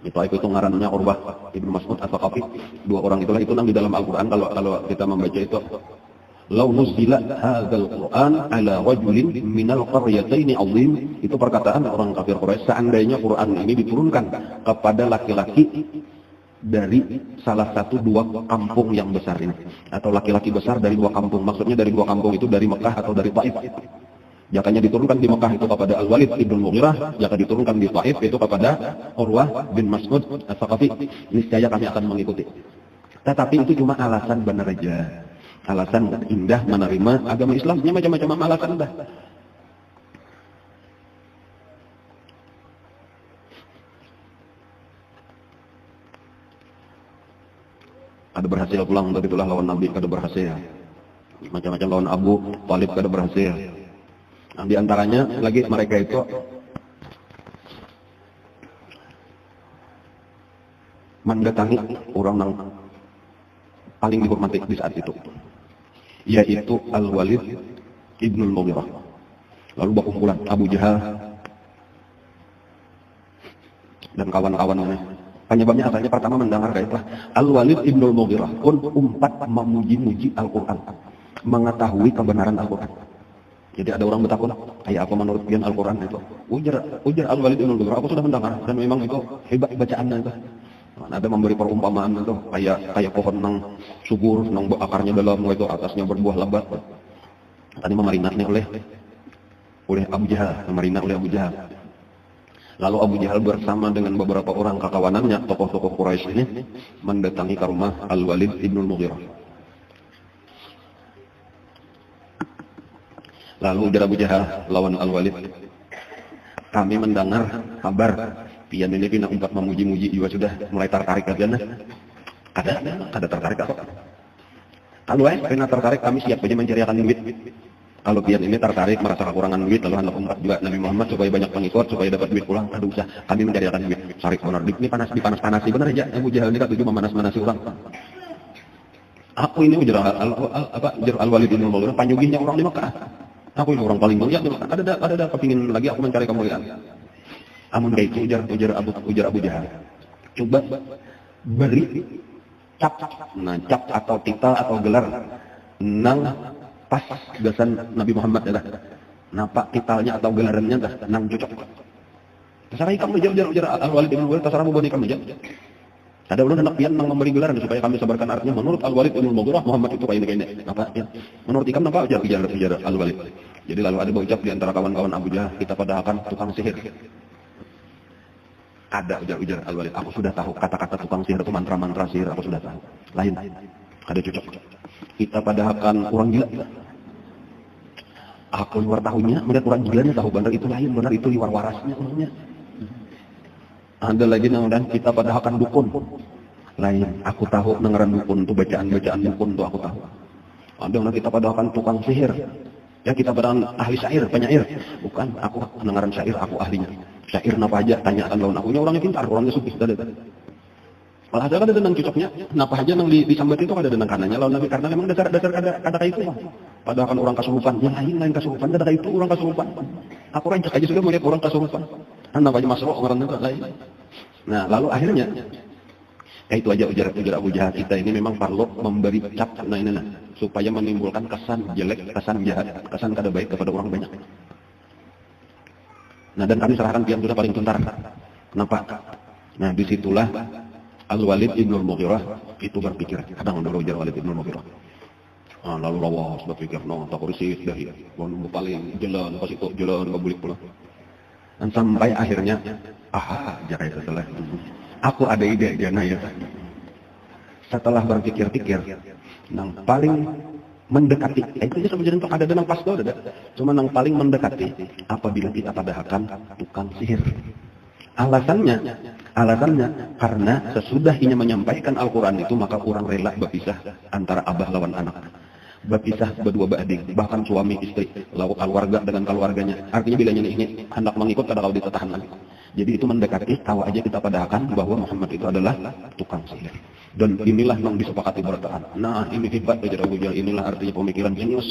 Di Taif itu ngarannya Urbah Ibnu Mas'ud At-Thaqafi. Dua orang itulah itu yang di dalam Al-Quran kalau kita membaca itu. Lau nuzila hadzal Qur'an ala rajulin minal qaryataini 'azim. Itu perkataan orang kafir Quraisy, seandainya Quran ini diturunkan kepada laki-laki dari salah satu dua kampung yang besar ini, atau laki-laki besar dari dua kampung. Maksudnya dari dua kampung itu dari Mekah atau dari Taif. Jakanya diturunkan di Mekah itu kepada Al-Walid ibn Mughirah, jaka diturunkan di Taif itu kepada Urwah bin Mas'ud Al-Thaqafi. Niscaya kami akan mengikuti. Tetapi itu cuma alasan benar aja. Alasan indah menerima agama Islamnya, macam-macam alasan dah. Kada berhasil pulang, tapi itulah lawan Nabi kada berhasil. Macam-macam lawan Abu Thalib kada berhasil. Nah, di antaranya lagi mereka itu mendatangi orang yang paling dihormati di saat itu, yaitu Al-Walid ibn Mughirah. Lalu berkumpulan Abu Jahal dan kawan-kawannya. Penyebabnya asalnya pertama mendengar kaitlah Al-Walid ibn Mughirah pun umpat memuji-muji Al-Quran, mengetahui kebenaran Al-Quran. Jadi ada orang bertakun, kayak apa menurut pian Al-Quran itu? Ujar Al-Walid ibn Mughirah, aku sudah mendengar dan memang itu hebat bacaannya itu. Ada memberi perumpamaan itu kayak pohon nang subur, nang akarnya dalam itu, atasnya berbuah lebat. Tadi memarinatnya oleh Abu Jahal, memarinat oleh Abu Jahal. Lalu Abu Jahal bersama dengan beberapa orang kawanannya, tokoh-tokoh Quraisy ini mendatangi ke rumah Al-Walid ibn Mughirah. Lalu ujar Abu Jahal lawan Al-Walid, kami mendengar kabar pian ini pina umpat memuji-muji juga sudah mulai tertarik kalian. Kada tertarik apa? Kalau pina tertarik kami siap aja mencarikan duit. Kalau pian ini tertarik merasa kekurangan duit lalu hendak umpat juga Nabi Muhammad supaya banyak pengikut supaya dapat duit pulang. Aduh usah kami mencarikan duit. Sarik benar ini panas dipanas-panasi benar aja. Abu Jahal ini katuju memanas-manasi orang. Aku ini ujar Al-Walid bin Mughirah panjugihnya orang di Mekah. Aku ini orang paling mulia. Ada kepingin lagi aku mencari kemuliaan. Amun kayak itu ujar Abu Jahal. Coba beri cap, cap atau titel atau gelar nang pas gasan Nabi Muhammad dah. Napa titelnya atau gelarannya dah nang cocok. Terserah kamu ujar Al-Walid bin Mughirah, terserah mau beri kamu aja. Ada ulun hendak pian nang memberi gelaran supaya kami sabarkan artinya menurut Al-Walid bin Mughirah Muhammad itu kayak ini. Apa ya? Menurut ikam napa ujar Al-Walid. Jadi lalu ada berucap di antara kawan-kawan Abu Jahal, kita padahkan tukang sihir. Ada ujar Al-Walid, aku sudah tahu kata-kata tukang sihir itu mantra-mantra sihir, aku sudah tahu. Lain, ada cocok. Kita padahkan orang gila. Aku luar tahunya, melihat orang gilanya tahu benar itu lain, benar itu liwar warasnya orangnya. Ada lagi dan kita padahkan dukun. Lain, aku tahu dengaran dukun itu bacaan-bacaan dukun itu aku tahu. Ada yang kita padahkan tukang sihir. Ya kita padahkan ahli syair, penyair. Bukan, aku dengaran syair, aku ahlinya. Syair napa aja, tanyaan lawan akunya orangnya pintar, orangnya sukses. Malah ada kan tentang cocoknya, napa aja yang disambat itu ada tentang kanannya lawan Nabi karena memang dasar kata itu mah. Padahal kan orang kesurupan, yang lain kesurupan, kata itu orang kesurupan. Aku rancak aja sudah melihat orang kesurupan. Napa aja masuk orang itu lain. Nah, lalu akhirnya itu aja ujar Abu Jahal, kita ini memang perlu memberi cap supaya menimbulkan kesan jelek, kesan jahat, kesan kada baik kepada orang banyak. Nah, dan kami serahkan pian sudah paling pintar. Kenapa? Nah, disitulah Al-Walid ibn Mughirah itu berpikir, kadang dulu ujar Walid ibn Mughirah. Lalu lawas berpikir, tak kursi dah ya, paling jalan pas itu jalan nggak boleh pulang. Dan sampai akhirnya, jarai setelah aku ada ide jana ya. Setelah berpikir-pikir, yang paling mendekati, itu aja sebenarnya untuk ada dan pas tuh ada. Cuma yang paling mendekati apabila kita padahkan tukang sihir. Alasannya karena sesudah ia menyampaikan Al-Quran itu maka orang rela berpisah antara abah lawan anak. Berpisah berdua beradik, bahkan suami istri, keluarga dengan keluarganya. Artinya bila ini hendak mengikut kada kau ditahan lagi. Jadi itu mendekati, tahu aja kita padahkan bahwa Muhammad itu adalah tukang sihir. Dan inilah yang disepakati bertahan. Nah, ini hebat aja Abu Jahal, inilah artinya pemikiran jenius.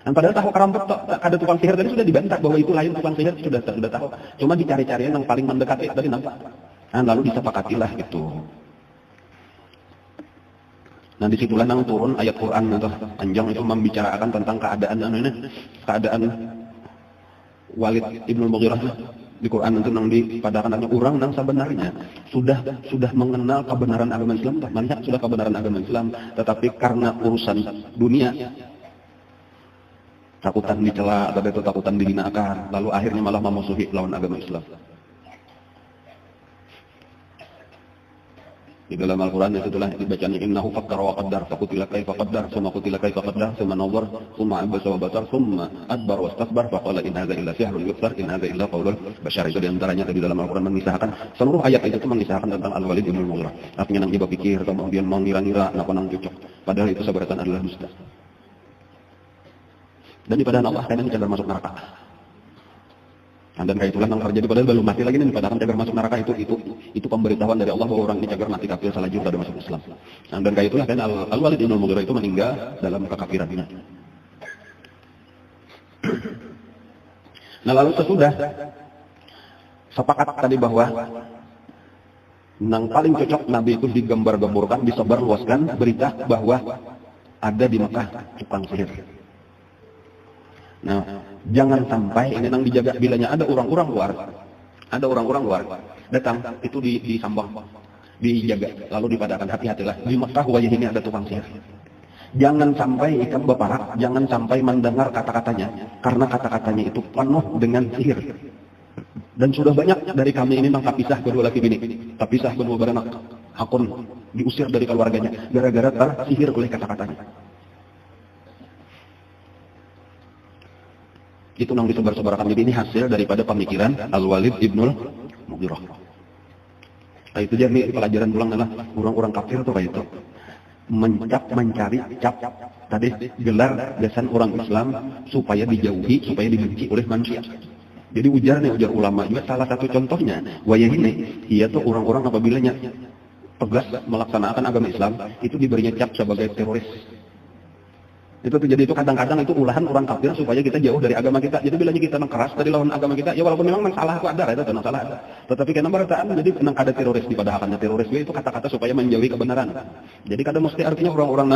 Dan padahal tahu kerampok ada tukang sihir tadi sudah dibantah bahwa itu lain tukang sihir sudah tahu. Cuma dicari-cari yang paling mendekati tadi nampak. Nah, lalu disepakatilah itu. Nah, disitulah nang turun ayat Quran atau panjang itu membicarakan tentang keadaan Walid ibn Mughirah di Quran itu nang dipadakan orang nang sebenarnya sudah mengenal kebenaran agama Islam, banyak sudah kebenaran agama Islam, tetapi karena urusan dunia takutan dicela atau itu takutan dihinakan, lalu akhirnya malah memusuhi lawan agama Islam. Di dalam Al-Quran itu itulah dibacanya innahu fakkara wa qaddar faqutila kaifa qaddar summa qutila kaifa qaddar summa nazar summa abasa wa basar summa adbar wa istakbar faqala in hadza illa sihrun yu'thar in hadza illa qaulul bashar. Itu di antaranya di dalam Al-Quran mengisahkan seluruh ayat itu mengisahkan tentang Al-Walid bin Mughirah. Artinya nang iba pikir kemudian mengira-ngira napa nang cocok, padahal itu sabaratan adalah dusta. Dan di padaan Allah kalian cagar masuk neraka. Dan kayak itulah yang terjadi, padahal belum mati lagi nih padahal cagar masuk neraka. Itu pemberitahuan dari Allah bahwa orang ini cagar mati kafir salah jumpa dan masuk Islam. Dan kayak itulah kan Al-Walid bin Mughirah itu meninggal dalam kekafirannya. Nah lalu sesudah sepakat tadi bahwa yang paling cocok Nabi itu digambar-gemburkan, disebarluaskan berita bahwa ada di Mekah tukang sihir. Nah, jangan sampai ini nang dijaga bilanya ada orang-orang luar datang itu disambang, dijaga, lalu dipadakan hati-hatilah di Mekah wajah ini ada tukang sihir. Jangan sampai ikan beparak, jangan sampai mendengar kata-katanya, karena kata-katanya itu penuh dengan sihir. Dan sudah banyak dari kami ini nang kapisah kedua laki bini, kapisah kedua beranak, akun diusir dari keluarganya gara-gara tersihir oleh kata-katanya. Itu yang disebar-sebarkan. Jadi ini hasil daripada pemikiran Al-Walid ibnul Mughirah. Nah, itu jadi pelajaran pulang adalah orang-orang kafir tuh kayak itu mencari cap tadi gelar desain orang Islam supaya dijauhi, supaya dibenci oleh manusia. Jadi ujar ulama juga salah satu contohnya wayah ini, ia tuh orang-orang apabila tegas melaksanakan agama Islam itu diberinya cap sebagai teroris. Itu jadi itu kadang-kadang itu ulahan orang kafir supaya kita jauh dari agama kita. Jadi bilanya kita keras dari lawan agama kita, ya walaupun memang salah itu ada, itu tenang salah ada. Tetapi karena berataan jadi tenang ada teroris dipadahakannya teroris itu kata-kata supaya menjauhi kebenaran. Jadi kadang mesti artinya orang-orang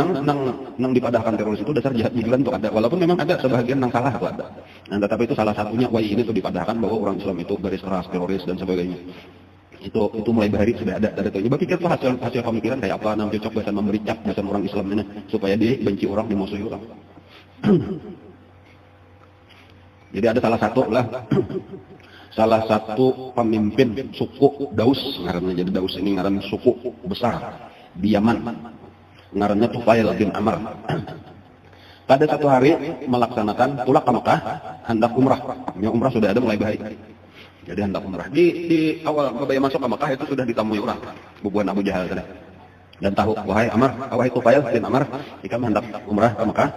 nang dipadahkan teroris itu dasar jahat migran itu ada, walaupun memang ada sebagian nang salah itu ada. Nah, tetapi itu salah satunya wahai ini tuh dipadahkan bahwa orang Islam itu garis keras teroris dan sebagainya. Itu mulai bahari sudah ada dari itu. Coba pikir tuh hasil pemikiran kayak apa nang cocok bahasa memberi cap bahasa orang Islam ini supaya dibenci orang, dimusuhi orang. Jadi ada salah satu pemimpin suku Daus, ngarannya jadi Daus ini ngaran suku besar di Yaman. Ngarannya Tufail bin Amr. Pada satu hari melaksanakan pulang ke Mekah hendak umrah. Ya, umrah sudah ada mulai bahari. Jadi hendak umrah. Di awal kebaya masuk ke Mekah itu sudah ditemui orang, bubuhan Abu Jahal tadi. Dan tahu, wahai Tufail bin Amr, jika hendak umrah ke Mekah,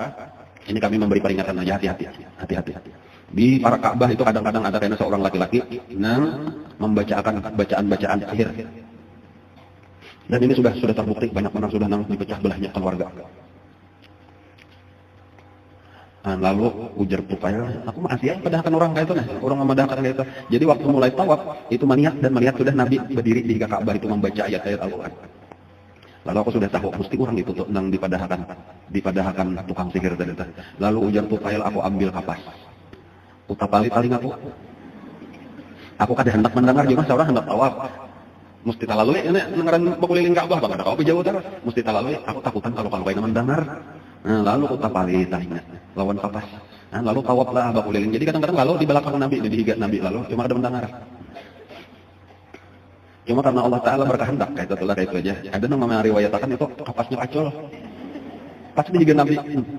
ini kami memberi peringatan aja, hati-hati. Di para Ka'bah itu kadang-kadang ada kayaknya seorang laki-laki yang membacakan bacaan sihir. Dan ini sudah terbukti banyak orang sudah dipecah belahnya keluarga. Nah, lalu ujar Tufail, aku masih aja padahkan orang kayak itu nah, orang memadahkan kayak itu. Jadi waktu mulai tawaf itu melihat sudah Nabi berdiri di Ka'bah itu membaca ayat-ayat Al-Quran. Lalu aku sudah tahu mesti orang itu nang dipadahkan tukang sihir tadi. Lalu ujar Tufail, aku ambil kapas, utapali paling aku kada hendak mendengar juga seorang hendak tawaf. Mesti talalui ini dengaran berkeliling Ka'bah bang ada kau jauh terus mesti talalui aku takutan kalau kalian mendengar. Nah, lalu utapali talinya lawan kapas. Nah, lalu tawaflah berkeliling. Jadi kadang-kadang lalu di belakang Nabi, di higa Nabi lalu cuma ada mendengar. Cuma karena Allah Ta'ala berkehendak kayak itu aja. Ada namanya riwayatakan itu kapasnya pacul. Pas di higa Nabi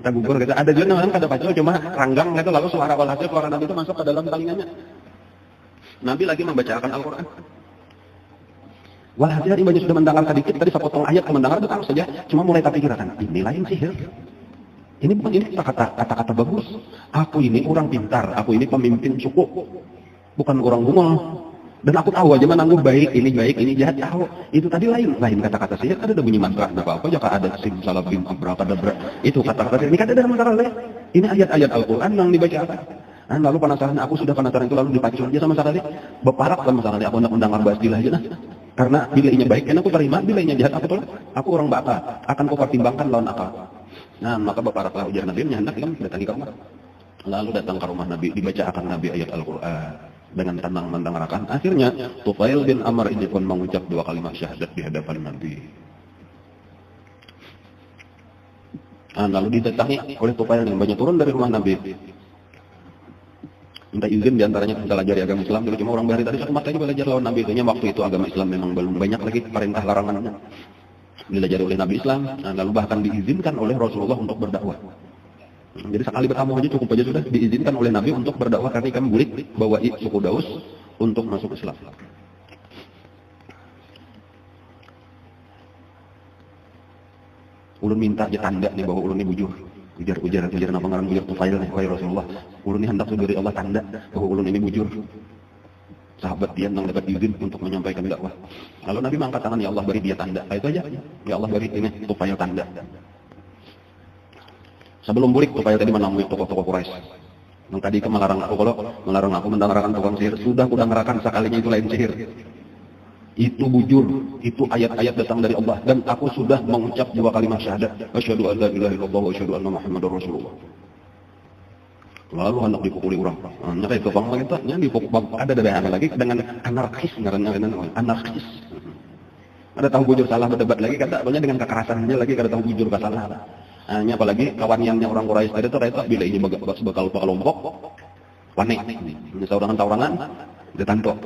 gugur gitu. Ada juga namanya kada pacul cuma ranggang gitu lalu suara walhasil suara Nabi itu masuk ke dalam telinganya. Nabi lagi membacakan Al-Quran. Walhasil ibunya sudah mendengar sedikit tadi sepotong ayat mendengar itu tahu saja cuma mulai tak pikirkan ini lain sihir. Ini bukan ini kata-kata bagus. Aku ini orang pintar, aku ini pemimpin suku, bukan orang bungul. Dan aku tahu aja mana aku baik, ini jahat tahu. Itu tadi lain kata-kata sihir. Ada bunyi mantra, apa jika ada simsalabim abrakadabra. Itu kata-kata sihir. Ini kan ada mantra lain. Ini ayat-ayat Al-Quran yang dibacakan. Nah, lalu penasaran, aku sudah penasaran itu lalu dipacul aja sama sekali. Beparak sama sekali aku hendak mendengar bahasa aja nah. Karena bilainya baik, kan aku terima, bilainya jahat aku tolak. Aku orang bakal, akan kau pertimbangkan lawan akal. Nah, maka beparaklah ujar Nabi, hendak kan datangi ke rumah. Lalu datang ke rumah Nabi, dibacakan Nabi ayat Al-Quran dengan tenang mendengarkan. Akhirnya Tufail bin Amr ini pun mengucap 2 kalimat syahadat di hadapan Nabi. Nah, lalu didatangi oleh Tufail yang banyak turun dari rumah Nabi. Minta izin diantaranya mempelajari agama Islam dulu. Cuma orang Bahari tadi satu mata aja belajar lawan Nabi. Itunya waktu itu agama Islam memang belum banyak lagi perintah larangannya. Dilajari oleh Nabi Islam, nah, lalu bahkan diizinkan oleh Rasulullah untuk berdakwah. Jadi sekali bertamu aja cukup aja sudah diizinkan oleh Nabi untuk berdakwah karena kami bulik bawa suku Daus untuk masuk Islam. Ulun minta aja tanda nih bahwa ulun ini bujur. Ujar apa ngaran bujur tufail nih wahai Rasulullah. Ulun ini hendak dari Allah tanda bahwa ulun ini bujur. Sahabat dia yang dapat izin untuk menyampaikan dakwah. Lalu Nabi mengangkat tangan, ya Allah beri dia tanda. Itu aja. Ya Allah beri ini tufail tanda. Sebelum bulik tufail tadi menemui tokoh-tokoh Quraisy. Yang tadi itu melarang aku mendengarkan tukang sihir. Sudah ku dengarkan sekalinya itu lain sihir. Itu bujur, itu ayat-ayat datang dari Allah. Dan aku sudah mengucap 2 kalimat syahadat. Asyhadu an la ilaha illallah wa asyhadu anna Muhammadar Rasulullah. Lalu hendak dipukuli orang. Nyata itu bang lagi tuh, dipukul. Ada lagi dengan anarkis, anarkis. Ada tahu bujur salah berdebat lagi, kata banyak dengan kekerasannya lagi, kada tahu bujur salah. Hanya apalagi kawanannya orang Quraisy tadi tuh itu bila ini bakal kelompok, panik. Ini tawuran, ditanto.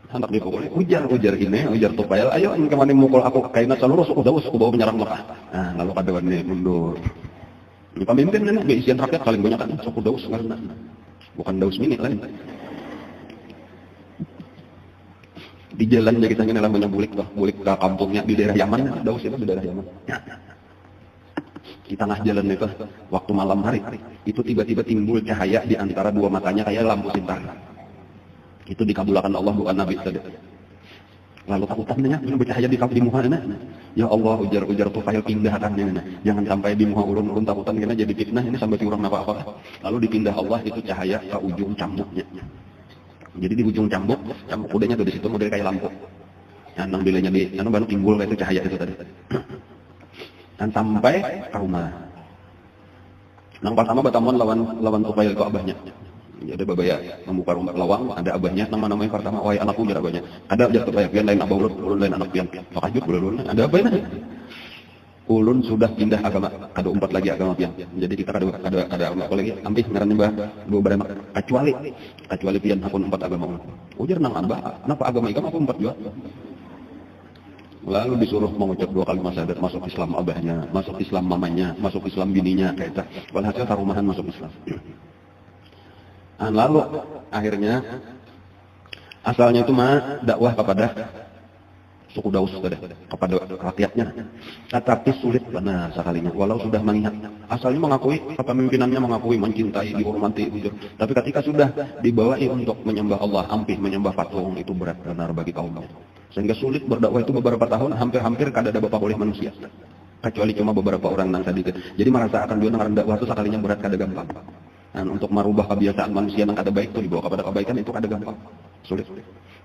Hendak dipukuli, ujar ini, ujar tupail, ayo kemana mukul aku, kainat seluruh suku Daus, aku bawa menyerang Mekah. Nah, lalu kadewan ini mundur. Ini pemimpin ini, keisian rakyat paling banyak kan, suku Daus, karena bukan Daus mini lain. Di jalan kita ini namanya bulik ke kampungnya di daerah Yaman, Daus itu di daerah Yaman. Di tengah jalan itu, waktu malam hari, itu tiba-tiba timbul cahaya di antara dua matanya kayak lampu sintar. Itu dikabulkan Allah bukan Nabi tadi. Lalu takutannya bercahaya di muka ini. Ya Allah, ujar tufail pindahkan ini. Jangan sampai di muka ulun takutan karena jadi fitnah ini sampai kurang apa-apa. Lalu dipindah Allah itu cahaya ke ujung cambuknya. Jadi di ujung cambuk kudanya tuh di situ model kayak lampu. Nang bilanya baru timbul kayak itu cahaya itu tadi. Dan sampai ke rumah. Nang pertama bertamuan lawan tufail ke abahnya. Ada babaya membuka rumah lawang, ada abahnya, nama-namanya pertama, wahai anakku jar abahnya. Ada aja tuh pian lain abah ulun lain anak pian. Pakajut ulun, ada abahnya. Ulun sudah pindah agama, ada 4 lagi agama pian. Jadi kita ada apa lagi? Ampih ngarannya bah, dua barang kecuali pian akun 4 agama ulun. Ujar nang abah, kenapa agama ikam aku 4 juga? Lalu disuruh mengucap 2 kalimat syahadat, masuk Islam abahnya, masuk Islam mamanya, masuk Islam bininya, kayak itu. Walhasil tarumahan masuk Islam. Lalu akhirnya asalnya itu dakwah kepada suku Daus kepada rakyatnya. Tetapi sulit benar sekalinya. Walau sudah mengingat, asalnya mengakui, kepemimpinannya mengakui, mencintai, dihormati, tapi ketika sudah dibawa untuk menyembah Allah, ampih menyembah patung, itu berat benar bagi kaum. Sehingga sulit berdakwah itu beberapa tahun, hampir kada ada bapak oleh manusia. Kecuali cuma beberapa orang nang sedikit. Jadi merasakan dia nang dakwah itu sekalinya berat kada gampang. Dan untuk merubah kebiasaan manusia yang kada baik itu dibawa kepada kebaikan itu kada gampang, sulit.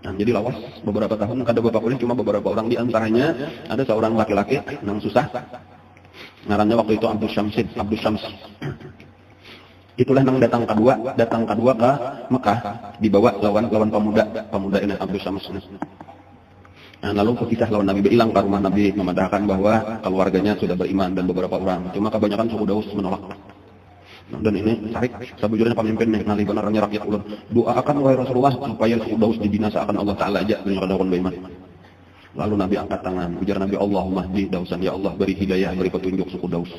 Nah, jadi lawas beberapa tahun kada bapak boleh, cuma beberapa orang di antaranya ada seorang laki-laki yang susah. Ngarannya waktu itu Abdul Syams. Itulah yang datang kedua ke Mekah, dibawa lawan pemuda ini Abdul Syams. Nah, lalu kisah lawan Nabi berulang ke rumah Nabi memandahkan bahwa keluarganya sudah beriman dan beberapa orang, cuma kebanyakan suku Daus menolak. Dan ini tarik sebujurnya pemimpin nih, nali benarnya rakyat ulun. Doakan wahai Rasulullah supaya suku Daus dibinasakan Allah Ta'ala aja dengan kadakon beriman. Lalu Nabi angkat tangan, ujar Nabi, Allahumma hdi Dausan, ya Allah beri hidayah, beri petunjuk suku Daus.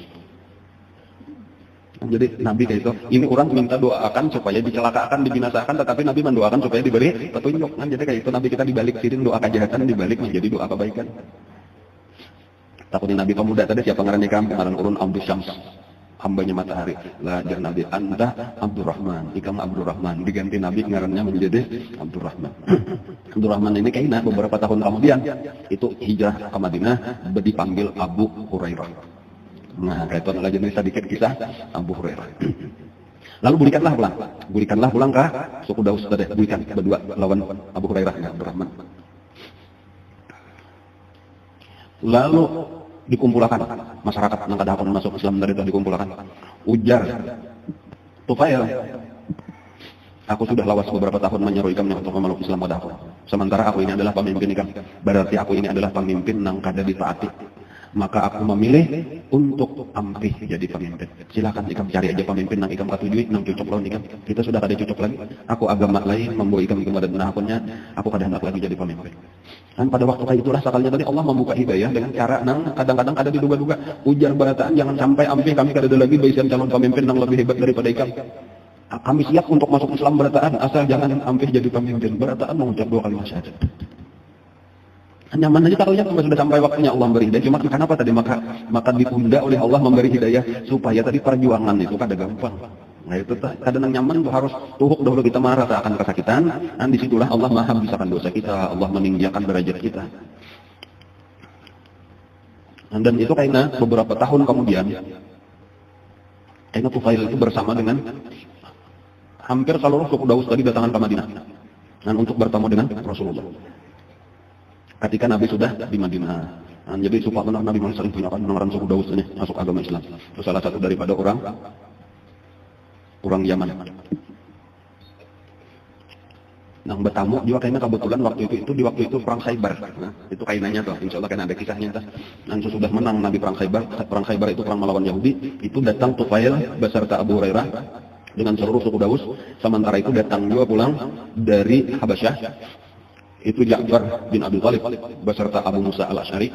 Jadi Nabi kayak itu, ini orang minta doakan supaya dicelakakan, dibinasakan, tetapi Nabi mendoakan supaya diberi petunjuk. Nah, jadi kayak itu Nabi kita dibalik sirin doa kejahatan, dibalik menjadi doa kebaikan. Takutin Nabi pemuda tadi siapa ngaran nikam, ngaran urun Abdul Syams. Hambanya matahari. Lah jar Nabi, anta Abdurrahman, ikam Abdurrahman. Diganti Nabi ngarannya menjadi Abdurrahman. Abdurrahman ini kayaknya beberapa tahun kemudian itu hijrah ke Madinah, dipanggil Abu Hurairah. Nah, kayak itu adalah jenis sedikit kisah Abu Hurairah. Lalu burikanlah pulang ke suku Daus tadi, burikan berdua lawan Abu Hurairah ya, Abdurrahman. Lalu dikumpulkan masyarakat yang kada akan masuk Islam dari itu dikumpulkan. Ujar Tufail, aku sudah lawas beberapa tahun menyeru ikamnya untuk memeluk Islam pada aku. Sementara aku ini adalah pemimpin ikam. Berarti aku ini adalah pemimpin yang kada ditaati. maka aku memilih untuk Ampih jadi pemimpin. Silakan ikam cari aja pemimpin nang ikam katujui, nang cocok lawan ikam. Kita sudah kada cocok lagi. Aku agama lain, membawa ikam ada benar akunnya, aku kada hendak lagi jadi pemimpin. Dan pada waktu kayak itulah sekalinya tadi Allah membuka hidayah dengan cara nang kadang-kadang ada diduga-duga ujar barataan jangan sampai Ampih kami kada ada lagi baisan calon pemimpin nang lebih hebat daripada ikam. Kami siap untuk masuk Islam barataan asal jangan Ampih jadi pemimpin. Barataan mengucap 2 kalimat syahadat. Nyaman aja taruhnya sudah sampai waktunya Allah memberi hidayah. Cuma kenapa tadi maka ditunda oleh Allah memberi hidayah supaya tadi perjuangan itu kada gampang. Nah itu kadang nyaman harus tuhuk dahulu kita marah akan kesakitan. Dan disitulah Allah maha membisakan dosa kita, Allah meninggikan derajat kita. Dan itu karena beberapa tahun kemudian, karena Tufail itu bersama dengan hampir seluruh suku Daus tadi datangan ke Madinah. Dan untuk bertemu dengan Rasulullah. Ketika Nabi sudah di Madinah. Nah, jadi supaya Nabi Muhammad sering punya orang suku Daus ini masuk agama Islam. Itu salah satu daripada orang Yaman. Nah, bertamu juga kayaknya kebetulan di waktu itu perang Khaybar. Nah, itu kainannya tuh. Insya Allah kan ada kisahnya tuh. Dan sudah menang Nabi perang Khaybar. Perang Khaybar itu perang melawan Yahudi. Itu datang Tufail beserta Abu Hurairah dengan seluruh suku Daus. Sementara itu datang juga pulang dari Habasyah. Itu Ja'far bin Abi Thalib beserta Abu Musa al-Asy'ari.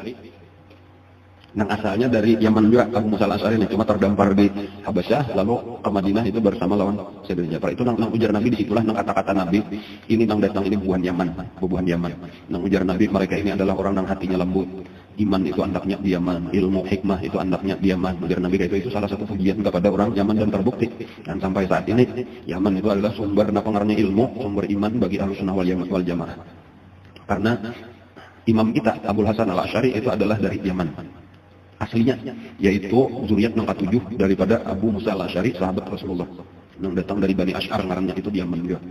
Yang asalnya dari Yaman juga Abu Musa al-Asy'ari ini cuma terdampar di Habasyah lalu ke Madinah itu bersama lawan Sayyidina Ja'far. Itu nang ujar Nabi disitulah nang kata-kata Nabi ini nang datang ini bubuhan Yaman. Nang ujar Nabi mereka ini adalah orang nang hatinya lembut. Iman itu andaknya di Yaman, ilmu hikmah itu andaknya di Yaman. Ujar Nabi itu salah satu pujian kepada orang Yaman dan terbukti. Dan sampai saat ini Yaman itu adalah sumber pengaruhnya ilmu, sumber iman bagi Ahlussunnah wal Jamaah. Karena imam kita Abul Hasan al-Asy'ari itu adalah dari Yaman aslinya, yaitu zuriat yang ke-7 daripada Abu Musa al-Asy'ari sahabat Rasulullah yang datang dari Bani Asy'ar ngarannya itu di Yaman juga.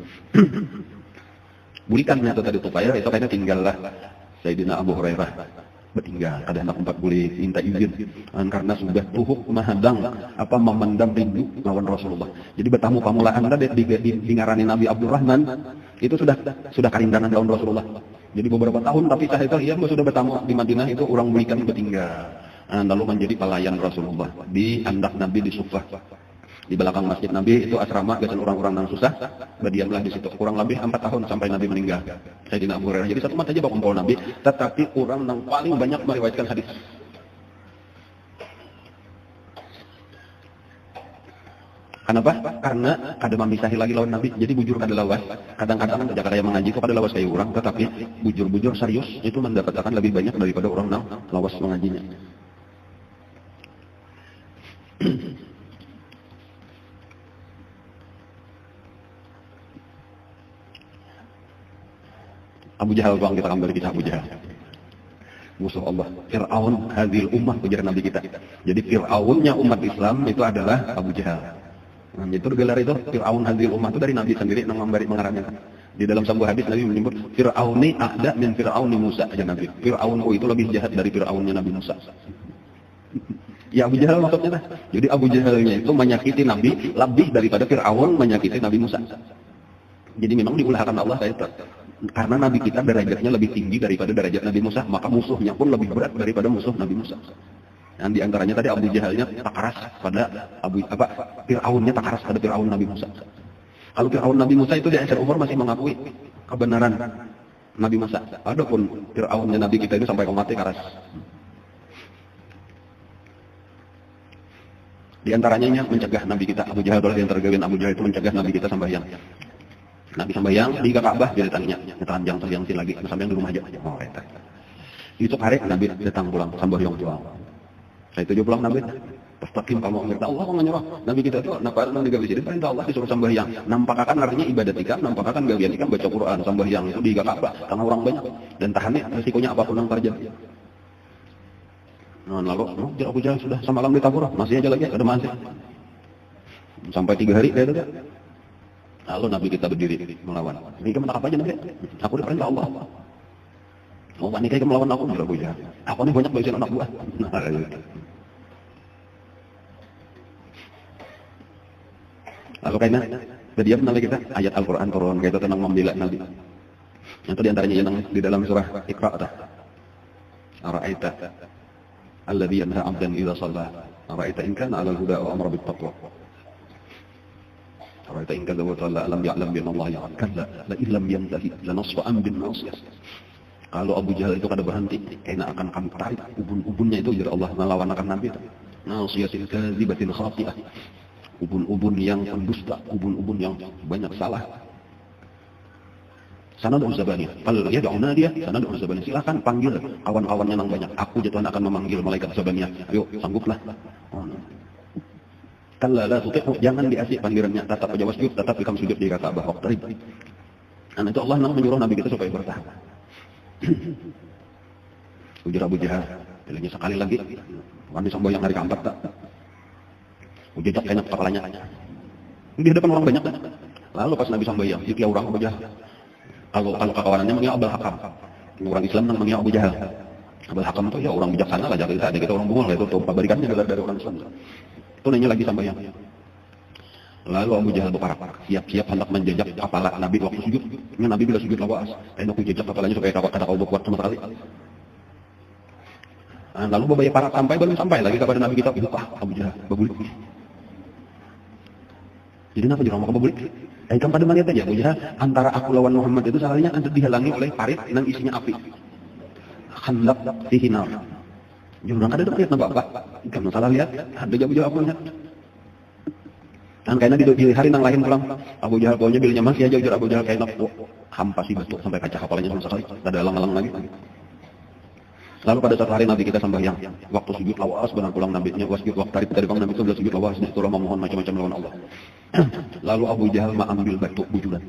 Bulikannya itu tadi Tufail itu kayaknya tinggallah Sayyidina Abu Hurairah bertinggal kada hendak empat boleh minta izin karena sudah tuhuk mahadang memendam rindu lawan Rasulullah. Jadi bertamu pamulaan ada di ngarani Nabi Abdurrahman itu sudah karindangan lawan Rasulullah. Jadi beberapa tahun tapi saya itu ia sudah bertamu di Madinah itu orang berikan bertinggal. Lalu menjadi pelayan Rasulullah di andak Nabi di Sufah. Di belakang masjid Nabi itu asrama gasan orang-orang yang susah. Berdiamlah di situ kurang lebih 4 tahun sampai Nabi meninggal. Sayyidina Abu Hurairah. Jadi satu mata aja bakumpul Nabi, tetapi orang yang paling banyak meriwayatkan hadis. Kenapa? Karena kada memisahi lagi lawan Nabi. Jadi bujur kada lawas. Kadang-kadang jaga yang mengaji itu kada lawas kayak orang, tetapi bujur-bujur serius itu mendapatkan lebih banyak daripada orang yang lawas mengajinya. Abu Jahal bang, kita kembali kisah Abu Jahal. Musuh Allah, Fir'aun hadhil ummah, ujar Nabi kita. Jadi Fir'aunnya umat Islam itu adalah Abu Jahal. Nah, itu gelar itu Fir'aun hadhil ummah itu dari Nabi sendiri yang mengarangnya. Di dalam sebuah hadis Nabi menyebut Fir'auni a'da min Fir'auni Musa aja Nabi. Fir'aunku itu lebih jahat dari Fir'aunnya Nabi Musa. Ya Abu Jahal maksudnya. Jadi Abu Jahalnya itu menyakiti Nabi lebih daripada Fir'aun menyakiti Nabi Musa. Jadi memang diulahkan Allah itu. Karena Nabi kita derajatnya lebih tinggi daripada derajat Nabi Musa, maka musuhnya pun lebih berat daripada musuh Nabi Musa. Dan diantaranya tadi Abu Jahalnya tak keras pada Fir'aunnya tak keras pada Fir'aun Nabi Musa. Kalau Fir'aun Nabi Musa itu di akhir umur masih mengakui kebenaran Nabi Musa. Adapun Fir'aunnya Nabi kita itu sampai mati keras. Di antaranya mencegah Nabi kita Abu Jahal adalah di antara gawean Abu Jahal itu mencegah Nabi kita sembahyang. Nabi sembahyang di Ka'bah jadi tanya, telanjang terjang lagi, sembahyang di rumah aja. Oh, eta. Itu hari Nabi datang pulang sembahyang pulang. Saya itu pulang Nabi. Pastaqim kamu ngerti Allah menyuruh Nabi kita itu napa nang digawe sini perintah Allah disuruh sembahyang. Nampakakan artinya ibadat ikam, nampakakan gawean ikam baca Quran, sembahyang itu di Ka'bah karena orang banyak dan tahannya resikonya apapun yang terjadi. Nah, lalu Abu Jahal sudah semalam ditabur, masih aja lagi ada masih. Sampai 3 hari dia ada. Lalu Nabi kita berdiri melawan. Ini kamu apa aja Nabi? Aku diperintah Allah. Oh, ini kayak melawan aku, Abu Jahal. Aku ini banyak baisin anak buah. Nah, lalu kayaknya berdiam Nabi kita ayat Al-Quran turun kayak itu tentang membela Nabi. Itu diantaranya yang di dalam surah Iqra. Ara'aita alladhi yanha 'abdan idza shalla ara'aita in kana 'ala al-huda wa amara bit-taqwa ara'aita in kadzaba wa tawalla alam ya'lam bi anna Allah ya'lam kalla la illam yantahi lanasfa'an bin-nasiyah. Kalau Abu Jahal itu kada berhenti, kena akan kami tarik ubun-ubunnya itu jadi Allah melawan akan Nabi itu. Nasiyatil kadzibatil khati'ah. Ubun-ubun yang pendusta, ubun-ubun yang banyak salah. Sanad'u zabaniyah. Fal yad'u nadiyah, sanad'u zabaniyah. Silakan panggil kawan-kawannya yang banyak. Aku Tuhan akan memanggil malaikat zabaniyah. Ayo, sangguplah. Kalla la tuti'hu, jangan diasih panggilannya. Tetap aja wasjud, tetap kamu sujud di Ka'bah waqtarib. Dan itu Allah menyuruh Nabi kita supaya bertahan. Ujar Abu Jahal, bilangnya sekali lagi, bukan disemboyang hari keempat tak? Ujejak kayaknya kepalanya. Di hadapan orang banyak. Lalu pas Nabi semboyang, itu orang Abu Jahal. Kalau kawanannya mengira Abul Hakam, orang Islam namanya Abu Jahal. Abul Hakam itu ya orang bijaksana lah, jadi ada kita orang bungul lah itu pabarikannya dari orang Islam. Itu nanya lagi semboyang. Lalu Abu Jahal berparak, siap-siap hendak menjejak kepala Nabi waktu sujud. Ini Nabi bila sujud lawas, aku jejak kepalanya supaya kada kau berkuat sama sekali. Lalu babaya parak belum sampai lagi kepada Nabi kita, Abu Jahal babulik. Jadi kenapa jurang maka babulik? Kan pada melihat aja Abu Jahal antara aku lawan Muhammad itu salahnya antara dihalangi oleh parit yang isinya api. Khandaq fihi nar. Jurang kada lihat apa? Kamu salah lihat, ada jawab aku lihat. Dan kayaknya di hari nang lain pulang Abu Jahal pokoknya bilnya masih aja ujar Abu Jahal kayaknya hampasi batu sampai kaca kepalanya sama sekali ada alang-alang lagi. Lalu pada suatu hari Nabi kita sembahyang waktu sujud lawas benar pulang Nabi-nya wasjud waktu tadi bang Nabi itu sudah sujud lawas itu memohon macam-macam lawan Allah. Lalu Abu Jahal mengambil batu bujudan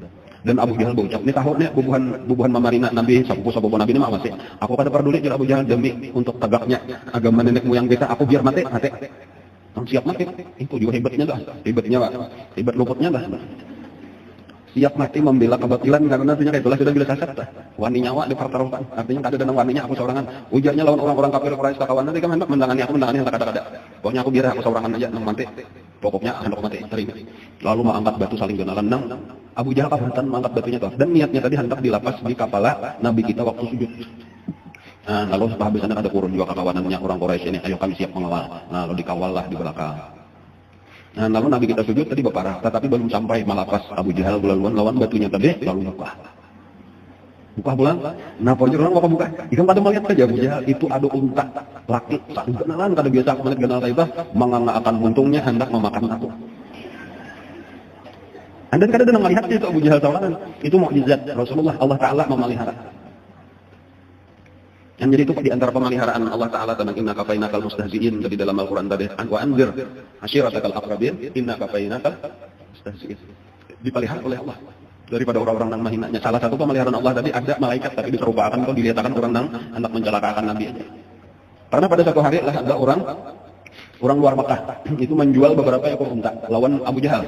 dan Abu Jahal berucap ini tahunnya bubuhan mamarina Nabi sabu Nabi ini masih aku pada peduli jar Abu Jahal demi untuk tegaknya agama nenek moyang kita aku biar mati. Siap mati, itu juga hebatnya dah, hebat luputnya dah. Siap mati membela kebatilan karena artinya itulah sudah bila sasat dah. Wani nyawa di pertaruhan, artinya kada ada waninya aku seorangan. Ujarnya lawan orang-orang kafir Quraisy kawan nanti kan hendak mendangani aku hendak kada. Pokoknya aku biar aku seorangan aja nang mati. Pokoknya hendak mati terima. Lalu mengangkat batu saling genalan nang Abu Jahal kapan mengangkat batunya tuh dan niatnya tadi hendak dilapas di kepala Nabi kita waktu sujud. Lalu sehabisnya ada kurun juga kekawanannya orang Quraisy ini, ayo kami siap mengawal. Lalu dikawal lah di belakang. Lalu Nabi kita sujud tadi berparah, tetapi belum sampai malapas Abu Jahal belaluan lawan batunya tadi, lalu buka bulan. Nah, pojok orang buka. Ikan pada melihat saja Abu Jahal itu ada unta laki, satu kenalan kada biasa aku melihat kenal itu, manganga akan untungnya hendak memakan aku. Anda kada ada melihat itu Abu Jahal tawanan, itu mukjizat Rasulullah Allah Taala memelihara. Yang jadi itu di antara pemeliharaan Allah Ta'ala tentang inna kafainakal mustahzi'in di dalam Al-Quran tadi. Wa anzir ashiratakal aqrabin inna kafainakal mustahzi'in. Dipelihara oleh Allah daripada orang-orang yang mahinanya. Salah satu pemeliharaan Allah tadi ada malaikat tapi diserupakan kalau dilihatkan orang yang hendak mencelakakan Nabi. Karena pada satu hari lah ada orang luar Makkah itu menjual beberapa ekor unta lawan Abu Jahal.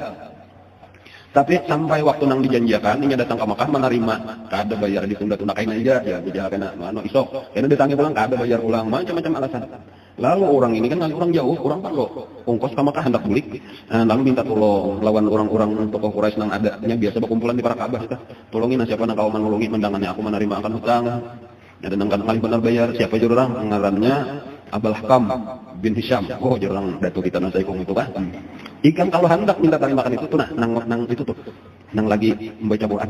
Tapi sampai waktu nang dijanjikan, ini datang ke Makkah menerima, kada bayar ditunda-tunda kain aja, ya bicara kena mana isok, karena ditanya pulang kada bayar ulang, macam-macam alasan. Lalu orang ini kan orang jauh, orang Palo, ongkos ke Makkah hendak balik, lalu minta tolong lawan orang-orang tokoh Quraisy nang adanya biasa berkumpulan di para Ka'bah kita, tolongin siapa nang kau menolongi mendangannya aku menerima akan hutang, ada nang kali benar bayar siapa jurang ngarannya Abul Hakam bin Hisham. Oh, jurang datu kita nang saikung itu kan. Ikan kalau hendak minta tari makan itu tuh nang itu tuh nang lagi membaca Quran.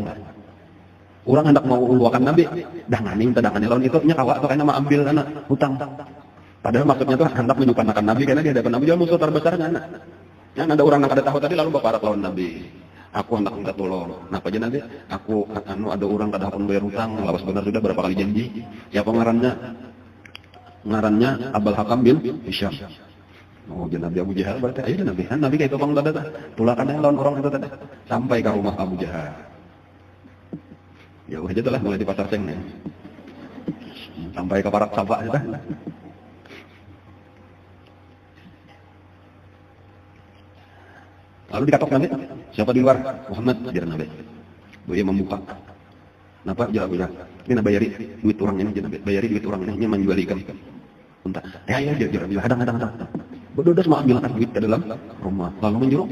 Orang hendak mau uluakan Nabi, dangani minta dangani lawan itu nya kawak tuh kayaknya mau ambil anak hutang. Padahal maksudnya tuh hendak menyumpahkan Nabi karena di hadapan Nabi dia musuh terbesarnya anak. Yang ada orang yang kada tahu tadi lalu berparak lawan Nabi. Aku hendak minta tolong. Kenapa aja nanti? Aku ada orang kada hakun bayar hutang, lawas benar sudah berapa kali janji. Siapa ngarannya? Ngarannya Abul Hakam bin Hisham. Oh, jadi Nabi Abu Jahal berarti ayo Nabi kayak topang tadi tulakan yang lawan orang itu tadi sampai ke rumah Abu Jahal. Ya udah lah mulai di pasar Seng ya. Sampai ke Parak Sabak sudah. Lalu dikatok Nabi, siapa di luar? Muhammad, ajar Nabi. Dia membuka. Kenapa? Ajar Abu Jahal. Ini nak bayari duit orang ini, bayari duit orang ini menjual ikan. Unta. Ya, ajar Abu Jahal. Hadang. Berdodas mau ambil duit ke dalam rumah, lalu menjuruk.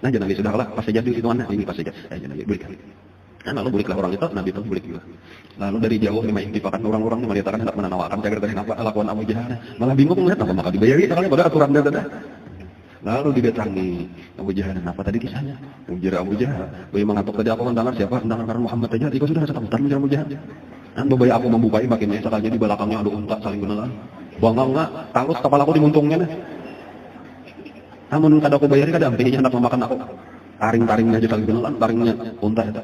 Nah, jangan Nabi sudahlah, pas saja duit itu mana? Ini pas saja. Jangan Nabi berikan. Nah, lalu buliklah orang itu, Nabi itu bulik juga. Lalu dari jauh lima intifakan orang-orang yang menyatakan hendak menawakan cagar dari apa lakukan Abu Jahal. Malah bingung melihat apa maka dibayari soalnya pada aturan dada. Lalu didatangi Abu Jahal, apa tadi kisahnya? Ujar Abu Jahal, "Bayi mengatuk tadi aku mendengar siapa? Mendengar Muhammad aja, itu sudah setakutan ujar Abu Jahal. Dan beberapa aku membukai makin sekalinya di belakangnya ada unta saling beneran. Bangga enggak, talus kepala aku dimuntungnya nih. Namun kada aku bayari kada ampe hendak memakan aku. Taring-taringnya aja saling beneran, taringnya unta itu.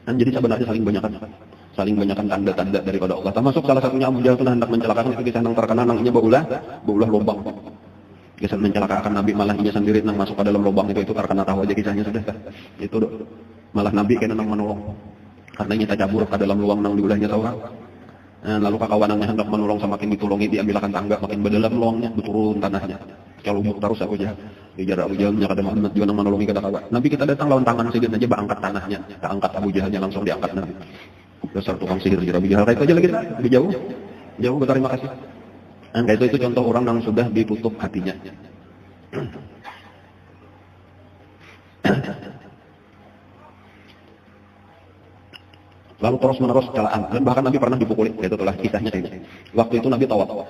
Dan jadi sebenarnya saling banyakkan tanda-tanda daripada Allah. Termasuk salah satunya Abu Jahal hendak mencelakakan itu kisah yang terkenal nangnya baulah lubang. Kisah mencelakakan Nabi malah ia sendiri nang masuk ke dalam lubang itu terkena tahu aja kisahnya sudah. Itu malah Nabi kena nang menolong. Karena kita cabur ke dalam lubang nang diulahnya seorang. Lalu kawanannya hendak menolong semakin ditolongi diambilkan tangga makin berdalam lubangnya berturun tanahnya. Kalau buk terus Abu Jahal. Dijar Abu Jahal kada Muhammad juga nang menolongi kada kawan. Nabi kita datang lawan tangan sedikit aja angkat tanahnya. Angkat Abu Jahalnya langsung diangkat Nabi. Dasar tukang sihir Abu Jahal kayak itu aja lagi lebih jauh. Jauh berterima kasih. Kayak itu contoh orang yang sudah ditutup hatinya. Lalu terus menerus celaan dan bahkan Nabi pernah dipukuli. Itu itulah kisahnya ini. Waktu itu Nabi tawaf.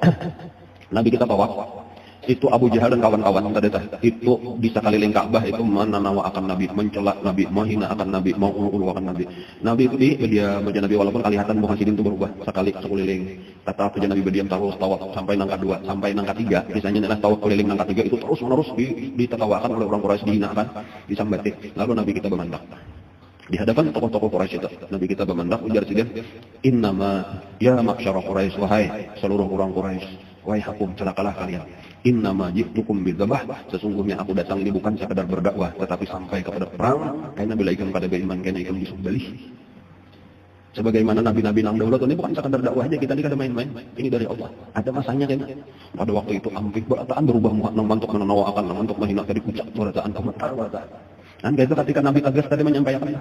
Nabi kita tawaf. Itu Abu Jahal dan kawan-kawan itu bisa keliling Ka'bah itu menawa akan Nabi, mencela Nabi, menghina akan Nabi, mau ulu akan Nabi. Nabi itu dia baca Nabi walaupun kelihatan muhasidin itu berubah sekali sekeliling. Kata baca Nabi berdiam terus tawaf sampai nang kedua, sampai nang ketiga. Misalnya adalah tawaf keliling nang ketiga itu terus menerus ditertawakan oleh orang Quraisy, dihinakan, disambati. Lalu Nabi kita memandang. Di hadapan tokoh-tokoh Quraisy itu, Nabi kita memandang ujar sidin, "Innama ya ma'syara Quraisy, wahai seluruh orang Quraisy, wahai hakum celakalah kalian. Innama ji'tukum bidzabah, sesungguhnya aku datang ini bukan sekadar berdakwah tetapi sampai kepada perang, karena bila ikan pada beriman karena ikan disembelih." Sebagaimana nabi-nabi nang dahulu ini bukan sekadar dakwah aja, kita ini kada main-main. Ini dari Allah. Ada masanya kan. Pada waktu itu amrik berataan berubah nang mantuk menawakan, nang mantuk menghina dari ucap berataan komentar berataan. Dan itu ketika Nabi tegas tadi menyampaikan.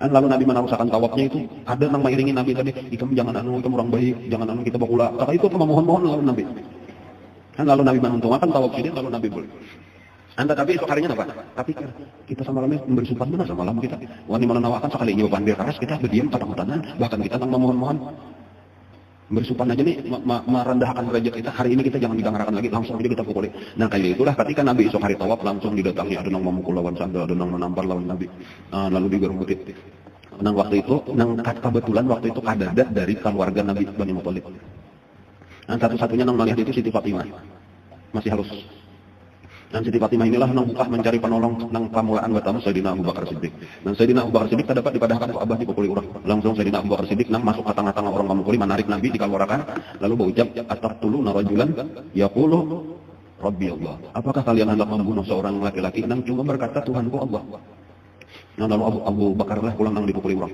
Dan lalu Nabi menarusakan tawafnya itu ada nang mengiringi Nabi tadi, "Ikam jangan ikam orang baik, jangan kita bakula." Kata itu memohon-mohon lalu Nabi. Dan lalu Nabi menuntungakan tawaf ini lalu Nabi boleh. Tapi esok harinya apa? Tapi kita sama malamnya memberi sumpah benar sama malam kita. Wani menawakan sekali nyoba pandir keras kita berdiam ketakutan, bahkan kita nang memohon-mohon. Bersumpah aja nih merendahkan derajat kita. Hari ini kita jangan digangarakan lagi, langsung aja kita pukuli. Nah kayak itulah ketika Nabi esok hari tawaf langsung didatangi ada nang memukul lawan sandal, ada nang menampar lawan Nabi. Lalu digerumuti. Nang waktu itu, kebetulan waktu itu kadada dari keluarga Nabi Bani Muthalib. Satu-satunya nang melihat itu Siti Fatimah. Masih halus. Dan Siti Fatimah inilah nang buka mencari penolong nang pamulaan bertemu Sayyidina Abu Bakar Siddiq. Dan Sayyidina Abu Bakar Siddiq dapat dipadahkan ke Abah dipukuli orang. Langsung Sayyidina Abu Bakar Siddiq nang masuk ke tengah-tengah orang memukuli, menarik Nabi dikeluarkan, lalu berucap, "Ataqtuluna rajulan yaqulu Rabbi Allah." Apakah kalian hendak membunuh seorang laki-laki nang cuma berkata Tuhanku Allah? Nah lalu Abu Bakar lah pulang nang dipukuli orang.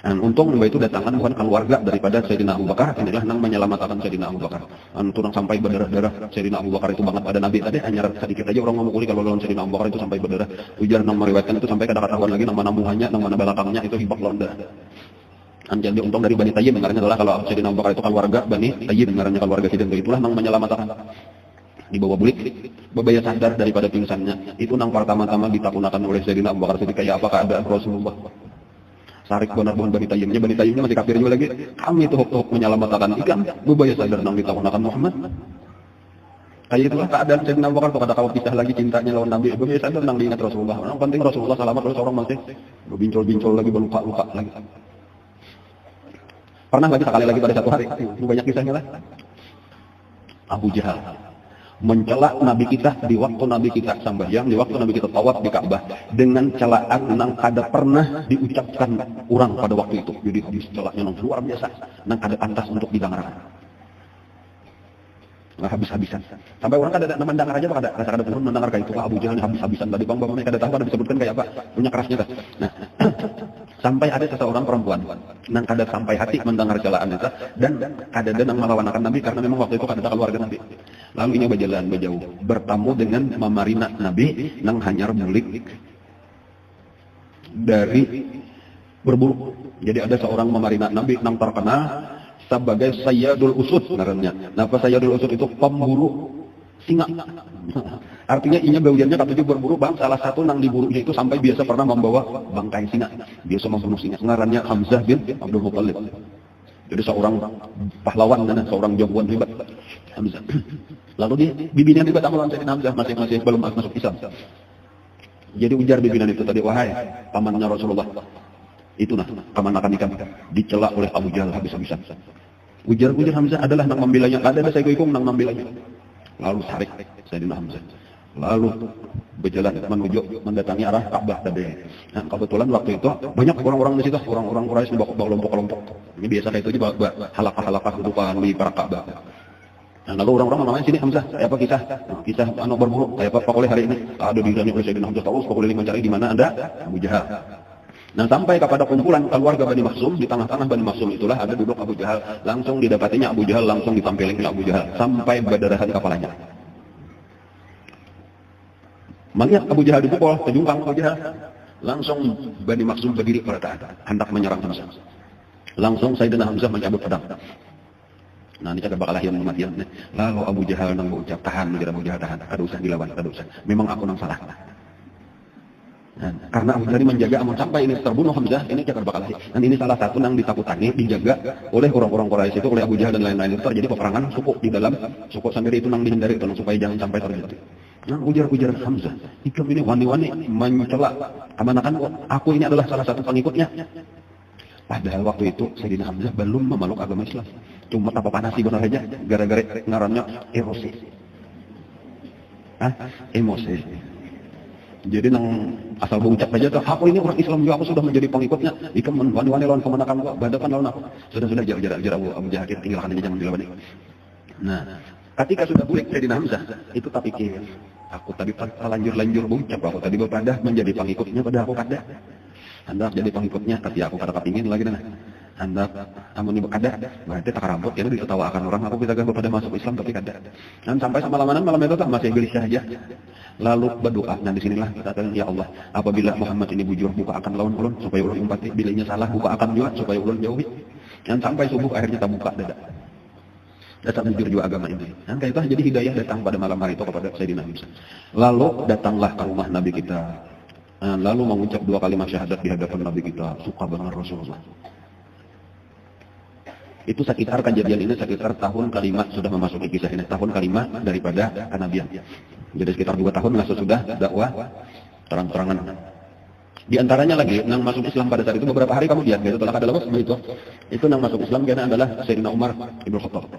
Dan untung itu datangan bukan keluarga daripada Sayyidina Abu Bakar, inilah nang menyelamatkan Sayyidina Abu Bakar. Itu nang sampai berdarah-darah Sayyidina Abu Bakar itu banget pada Nabi tadi, hanya sedikit aja orang memukuli kalau lawan Sayyidina Abu Bakar itu sampai berdarah. Ujar nang meriwayatkan itu sampai kada ketahuan lagi nang mana muhanya, nang mana belakangnya itu hibak lawan darah. Jadi untung dari Bani Tayyib dengarnya adalah kalau Sayyidina Abu Bakar itu keluarga Bani Tayyib dengarnya keluarga Sayyidina itulah nang menyelamatkan. Dibawa bulik, bebaya sadar daripada pingsannya. Itu nang pertama-tama ditakunakan oleh Sayyidina Abu Bakar Siddiq kayak apa keadaan Rasulullah. Sarik benar-benar Bani Tayyibnya masih kafir juga lagi. Kami itu hok menyelamatkan ikan. Bebaya sadar nang ditakunakan Muhammad. Kayak itulah keadaan Sayyidina Abu Bakar. Kada kau pisah lagi cintanya lawan Nabi. Bebaya sadar nang diingat Rasulullah. Yang penting Rasulullah selamat, terus orang masih berbincol-bincol lagi, berluka-luka lagi. Pernah lagi sekali lagi pada satu hari. Banyak kisahnya lah. Abu Jahal mencela Nabi kita di waktu Nabi kita sembahyang, di waktu Nabi kita tawaf di Ka'bah dengan celaan nang kada pernah diucapkan orang pada waktu itu. Jadi habis celaknya nang luar biasa, nang kada pantas untuk didengarkan. Nah, habis-habisan. Sampai orang kada mendengar aja kada rasa kada pun mendengar kayak itu Abu Jahal habis-habisan tadi bang kada tahu kada disebutkan kayak apa, punya kerasnya kan. Nah, sampai ada seseorang perempuan nang kada sampai hati mendengar celaan itu dan kada nang melawan akan Nabi karena memang waktu itu kada keluarga Nabi. Lalu ini berjalan berjauh, bertemu dengan Mamarina Nabi nang hanyar bulik dari berburu. Jadi ada seorang Mamarina Nabi nang terkenal sebagai Sayyidul Usud namanya. Napa Sayyidul Usud itu pemburu singa. Artinya inya bagiannya katujuh berburu bang, salah satu nang diburunya itu sampai biasa pernah membawa bangkai singa. Biasa membunuh singa. Ngarannya Hamzah bin Abdul Muttalib. Jadi seorang pahlawan dan seorang jagoan hebat. Hamzah. Lalu dia bibinya hebat amalan Sayyidina Hamzah masih belum masuk Islam. Jadi ujar bibinya itu tadi, wahai pamannya Rasulullah. Itu nah, kemanakan kami dicela oleh Abu Jahal habis-habisan. Ujar Hamzah adalah nang membelanya. Ada saya ikung nang membelanya. Lalu tarik Sayyidina Hamzah. Lalu berjalan menuju mendatangi arah Ka'bah tadi. Nah, kebetulan waktu itu banyak orang-orang di situ, orang-orang Quraisy bawa kelompok-kelompok. Ini biasa kayak itu aja halakah-halakah dudukan di para Ka'bah. Nah, lalu orang-orang namanya sini Hamzah, kayak apa kisah anak berburu, kayak apa oleh hari ini ada dirinya oleh Sayyidina Hamzah terus keliling mencari di mana ada Abu Jahal. Nah, sampai kepada kumpulan keluarga Bani Makhzum, di tengah-tengah Bani Makhzum itulah ada duduk Abu Jahal. Langsung didapatinya Abu Jahal, langsung ditampilnya Abu Jahal sampai berdarahan kepalanya. Melihat Abu Jahal dipukul, terjungkang Abu Jahal. Langsung Bani Makhzum berdiri pada taat, hendak menyerang Hamzah. Langsung Sayyidina Hamzah mencabut pedang. Nah, ini cakap bakal lahir kematian. Lalu Abu Jahal nang berucap, tahan, menjadi Abu Jahal tahan. Kada usah dilawan, kada usah. Memang aku nang salah. Nah, karena Abu Jahal menjaga amun sampai ini terbunuh Hamzah, ini cakap bakal lahir. Dan ini salah satu nang ditakutani, dijaga oleh orang-orang Quraisy itu, oleh Abu Jahal dan lain-lain itu terjadi peperangan suku di dalam suku sendiri itu nang dihindari itu, supaya jangan sampai terjadi. Nah, ujar Hamzah, ikam ini wani-wani mencela kemanakan aku ini adalah salah satu pengikutnya. Padahal waktu itu Sayyidina Hamzah belum memeluk agama Islam. Cuma apa panas sih benar aja, gara-gara ngarannya emosi. Emosi. Jadi nang asal berucap aja tuh, aku ini orang Islam juga, aku sudah menjadi pengikutnya. Ikam wani-wani lawan kemanakan gua, badakan lawan aku. Sudah jar Abu Jahal, tinggalkan aja jangan dilawan. Nah, ketika sudah bulik Sayyidina Hamzah, itu tak pikir, aku tadi lanjur berucap, aku tadi berpadah menjadi pengikutnya, pada aku kada. Hendak jadi pengikutnya, tapi aku kada kepingin lagi nah. Hendak amun ibu kada, berarti tak rambut, jadi ditertawakan orang, aku bisa gak pada masuk Islam tapi kada. Dan sampai malam itu tak masih gelisah aja. Lalu berdoa, nah disinilah kita katakan, ya Allah, apabila Muhammad ini bujur, buka akan lawan ulun, supaya ulun umpati, bila ini salah, buka akan juga, supaya ulun jauhi. Dan sampai subuh akhirnya tak buka dada. Datang jujur juga agama ini. Dan kayak itu jadi hidayah datang pada malam hari itu kepada Sayyidina Hamzah. Lalu datanglah ke rumah Nabi kita. Lalu mengucap 2 kalimat syahadat di hadapan Nabi kita, suka banget Rasulullah. Itu sekitar kejadian ini sekitar tahun kelima sudah memasuki kisah ini, tahun kelima daripada kenabian. Jadi sekitar 2 tahun sudah dakwah terang-terangan. Di antaranya lagi nang masuk Islam pada saat itu beberapa hari kemudian, gitu telah ada lepas itu nang masuk Islam karena adalah Sayyidina Umar Ibn Khattab.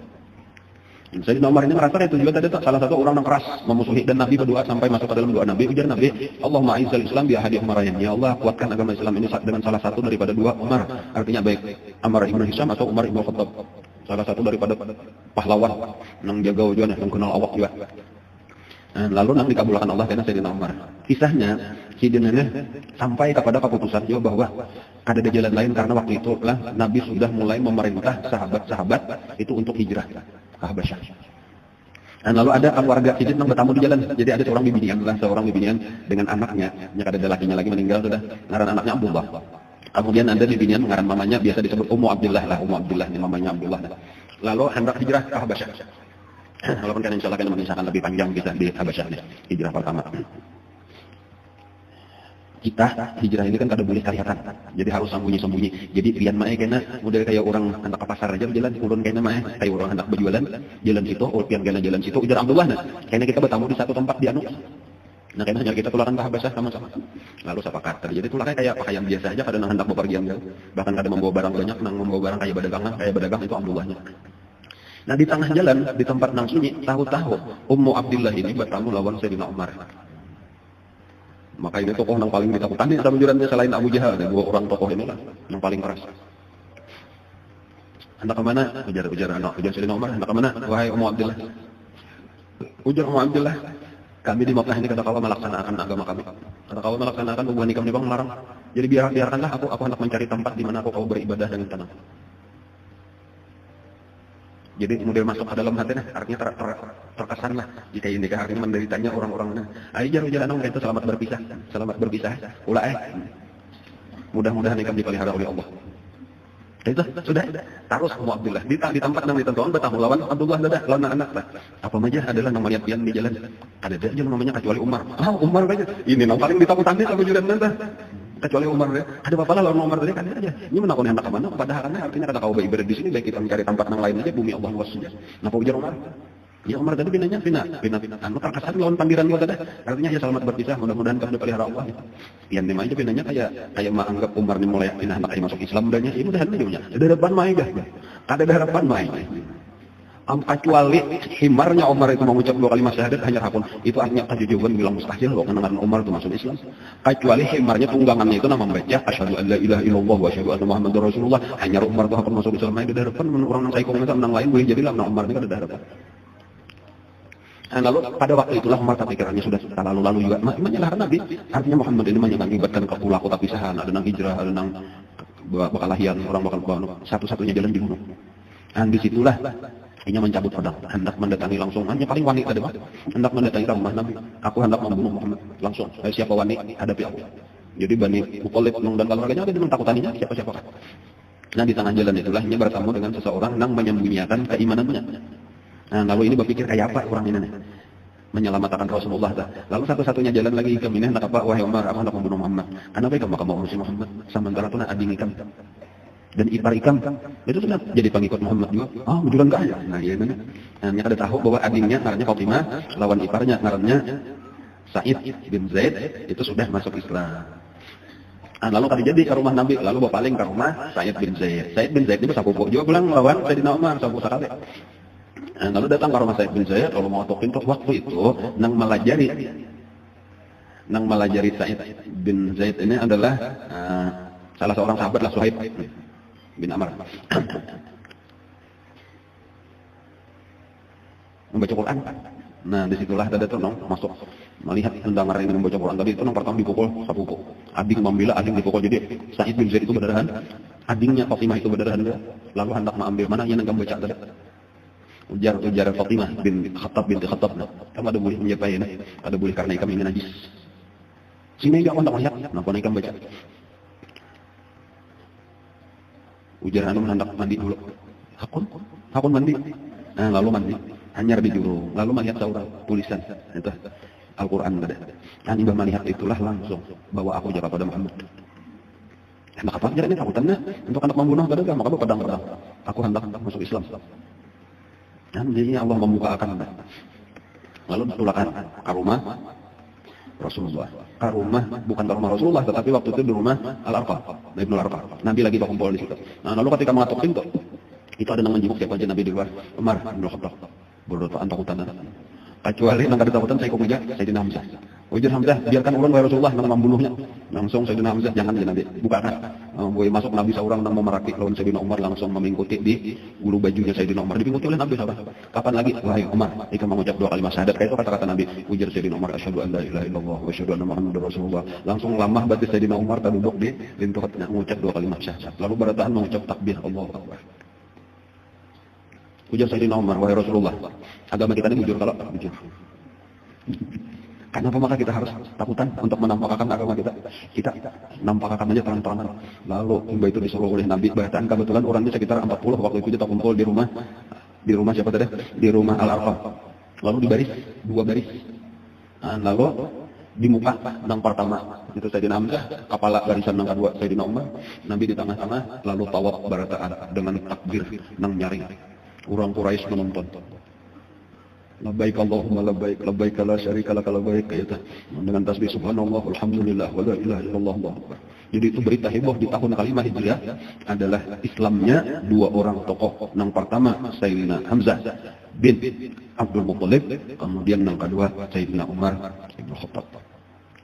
Sayyidina Umar ini merasa itu juga tadi salah satu orang yang keras memusuhi, dan Nabi berdoa sampai masuk ke dalam doa Nabi, ujar Nabi, Allahumma a'izzal Islam bi ahadi Umarain. Ya Allah, kuatkan agama Islam ini dengan salah satu daripada 2 Umar. Artinya baik Ammar ibn Hisham atau Umar ibn Khattab. Salah satu daripada pahlawan nang jaga wujuhnya, yang kenal awak juga. Lalu nang dikabulkan Allah karena Sayyidina Umar. Kisahnya Sayyidina sampai kepada keputusan juga bahwa ada jalan lain, karena waktu itu Nabi sudah mulai memerintah sahabat-sahabat itu untuk hijrah ke Habasyah. Dan lalu ada keluarga Sidin yang bertamu di jalan. Jadi ada seorang bibinian dengan anaknya. Ada lakinya lagi meninggal sudah. Ngaran anaknya Abdullah. Kemudian ada bibinian ngaran mamanya biasa disebut Ummu Abdullah lah. Ummu Abdullah ini mamanya Abdullah. Lalu hendak hijrah ke Habasyah. Walaupun kan insya Allah kan menisahkan lebih panjang kita di Habasyah nih, hijrah pertama. Kita hijrah ini kan kada boleh kelihatan, jadi harus sembunyi-sembunyi. Jadi pian mae kena model kayak orang hendak ke pasar aja berjalan, ulun kena mae kayak orang hendak berjualan jalan situ, pian kena jalan situ. Ujar Abdullah nah, kena kita bertamu di satu tempat di anu. Nah kena hanya kita tulakan ke Habasyah sama-sama. Lalu sepakat. Jadi tulaknya kayak pakaian biasa aja, kada nang hendak bepergian jauh. Bahkan kada membawa barang banyak, nang membawa barang kayak berdagang itu Abdullahnya. Nah di tengah jalan, di tempat nang sunyi, tahu-tahu Ummu Abdullah ini bertamu lawan Sayyidina Umar. Maka ini tokoh yang paling ditakuti dalam jurannya selain Abu Jahal, ada 2 orang tokoh inilah yang paling keras. Hendak kemana? Ujar Sayyidina Umar, hendak kemana? Wahai Ummu Abdullah. Ujar Ummu Abdullah, kami di Makkah ini kata kau melaksanakan agama kami. Kata kau melaksanakan hubungan nikah bang melarang. Jadi biarkanlah aku hendak mencari tempat di mana kau beribadah dengan tenang. Jadi model masuk ke dalam hati, artinya terkesan lah. Jika ini artinya menderitanya orang-orang. Ayo jalan dong, itu selamat berpisah. Ulah mudah-mudahan ikan dipelihara oleh Allah. Itu sudah taruh sama Abdullah di tempat yang ditentukan bertahu lawan Abdullah dadah lawan anak lah. Apa aja adalah nama lihat-lihat di jalan. Ada aja namanya kecuali Umar. Umar aja. Ini yang paling ditakutan sama juga nanti. Kecuali Umar ya. Ada apa lah lawan Umar tadi kan aja. Ini menakutkan hendak ke mana? Padahal artinya kata kau beribadah di sini baik kita mencari tempat yang lain aja bumi Allah luasnya. Napa ujar Umar? Ya Umar tadi pinanya pina anu terkesan lawan pandiran gua tadi. Artinya ya selamat berpisah, mudah-mudahan kamu dipelihara Allah. Pian tema aja pinanya kayak mah anggap Umar ni mulai pinah anak masuk Islam dan ya mudahan aja. Ada harapan mai dah. Ada harapan mai. Kecuali himarnya Umar itu mengucap 2 kalimat syahadat hanya hakun. Itu artinya kejujuran bilang mustahil loh karena Umar itu masuk Islam. Kecuali himarnya tunggangannya itu nama membaca asyhadu an la ilaha illallah wa asyhadu anna muhammadar rasulullah. Hanya Umar itu hakun masuk Islam. Ada harapan orang yang saya komentar menang lain boleh jadilah Umar ini ada harapan. Lalu pada waktu itulah Umar pikirannya sudah lalu juga menyalahkan Nabi. Artinya Muhammad ini mengakibatkan kepulaku tapi sahan, ada nang hijrah, ada nang bakalahian, orang bakal satu-satunya jalan dibunuh. Dan disitulah ini mencabut pedang, hendak mendatangi langsung. Hanya paling wanita deh, hendak mendatangi rumah Nabi. Aku hendak membunuh Muhammad langsung. Siapa wanita hadapi aku. Jadi Bani Muthalib dan keluarganya ada dengan takutaninya siapa-siapa. Nah di tengah jalan itulah dia bertemu dengan seseorang yang menyembunyikan keimanannya. Nah, lalu ini berpikir kayak apa orang ini nih? Menyelamatkan Rasulullah. Lalu satu-satunya jalan lagi ke Minah, nak apa? Wahai Umar, aku hendak membunuh Muhammad. Kenapa kamu urusin Muhammad? Sementara itu nak ading ikam dan ipar ikam itu sudah jadi pengikut Muhammad juga. Bujuran kaya. Nah, iya kan? Nah, ada tahu bahwa adingnya ngarannya Fatimah, lawan iparnya ngarannya Sa'id bin Zaid itu sudah masuk Islam. Nah, lalu kali jadi ke rumah Nabi, lalu bawa paling ke rumah Sa'id bin Zaid. Sa'id bin Zaid itu sapupu juga pulang lawan Sayyidina Umar, sapupu sekali. Nah, lalu datang ke rumah Sa'id bin Zaid, kalau mau tokin tuh waktu itu nang melajari Sa'id bin Zaid ini adalah salah seorang sahabat lah Suhaib bin Amr. Membaca Quran. Nah, disitulah ada tuh masuk melihat pendengar yang membaca Quran tadi itu pertama dipukul sapupu. Ading membela, ading dipukul. Jadi Sa'id bin Zaid itu berdarahan, adingnya Fatimah itu berdarahan juga. Lalu hendak mengambil mana yang enggak baca tadi. Ujar Fatimah bin Khattab binti Khattab. Kamu ada boleh menyapai ini? Ada boleh karena kami ingin najis. Sini enggak hendak melihat. Kenapa ikam baca? Ujar anu hendak mandi dulu. Hakun mandi. Nah, lalu mandi. Hanyar di juru. Lalu melihat seorang tulisan itu Al-Quran tadi. Dan Ibah melihat itulah langsung bawa aku jaga pada Muhammad. Hendak apa? Jadi ini takutannya untuk hendak membunuh tadi kan maka pedang. Aku hendak masuk Islam. Dan jadi Allah membukakan. Lalu ditulakan ke rumah Rasulullah. Ke rumah bukan ke rumah Rasulullah, tetapi waktu itu di rumah Al-Arqam, Ibnu Al-Arqam. Nabi lagi berkumpul di situ. Nah, lalu ketika mengatuk pintu, itu ada yang menjenguk siapa aja Nabi di luar. Umar bin Khattab. Berdoaan takutan. Kecuali nang ada takutan saya kok meja Sayyidina Hamzah. Ujar Hamzah, biarkan ulun wahai Rasulullah nang membunuhnya. Langsung Sayyidina Hamzah jangan ya Nabi. Bukakan. Boleh masuk Nabi seorang nang memeraki lawan Sayyidina Umar langsung memingkuti di ulu bajunya Sayyidina Umar. Dipingkuti oleh Nabi sahabat. Kapan lagi wahai Umar, jika mengucap 2 kalimat syahadat kayak itu kata-kata Nabi. Ujar Sayyidina Umar asyhadu an la ilaha illallah wa asyhadu anna muhammadar rasulullah. Langsung lamah batis Sayyidina Umar terduduk di lintuhatnya mengucap 2 kalimat syahadat. Lalu bertahan mengucap takbir Allahu akbar. Ujar Sayyidina Umar, wahai Rasulullah, agama kita ini jujur kalau jujur. Kenapa maka kita harus takutan untuk menampakkan agama kita? Kita nampakkan aja terang-terangan. Lalu hingga itu disuruh oleh Nabi. Bahkan kebetulan orangnya sekitar 40 waktu itu kita kumpul di rumah siapa tadi? Di rumah Al-Arqam. Lalu di baris 2 baris. Nah, lalu di muka yang pertama itu Sayyidina Hamzah, kepala barisan yang kedua Sayyidina Umar, Nabi di tengah-tengah, lalu tawaf barataan dengan takbir nang nyaring. Orang Quraisy menonton. Labbaik Allahumma labbaik, labbaik la syarika lak labbaik gitu. Dengan tasbih subhanallah walhamdulillah wa la ilaha illallah Allahu akbar. Jadi itu berita heboh di tahun kelima Hijriah adalah Islamnya 2 orang tokoh. Yang pertama Sayyidina Hamzah bin Abdul Muthalib, kemudian yang kedua Sayyidina Umar bin Khattab.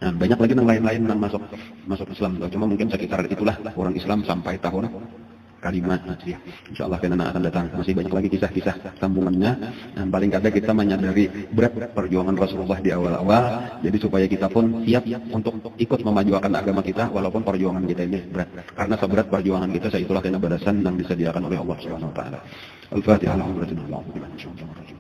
Nah, banyak lagi yang lain-lain yang masuk Islam. Cuma mungkin sekitar itulah orang Islam sampai tahun kalimat ya. Insyaallah karena akan datang masih banyak lagi kisah-kisah sambungannya. Dan paling kadang kita menyadari berat perjuangan Rasulullah di awal-awal. Jadi supaya kita pun siap untuk ikut memajukan agama kita walaupun perjuangan kita ini berat. Karena seberat perjuangan kita itulah kena balasan yang disediakan oleh Allah Subhanahu wa taala. Al-Fatihah.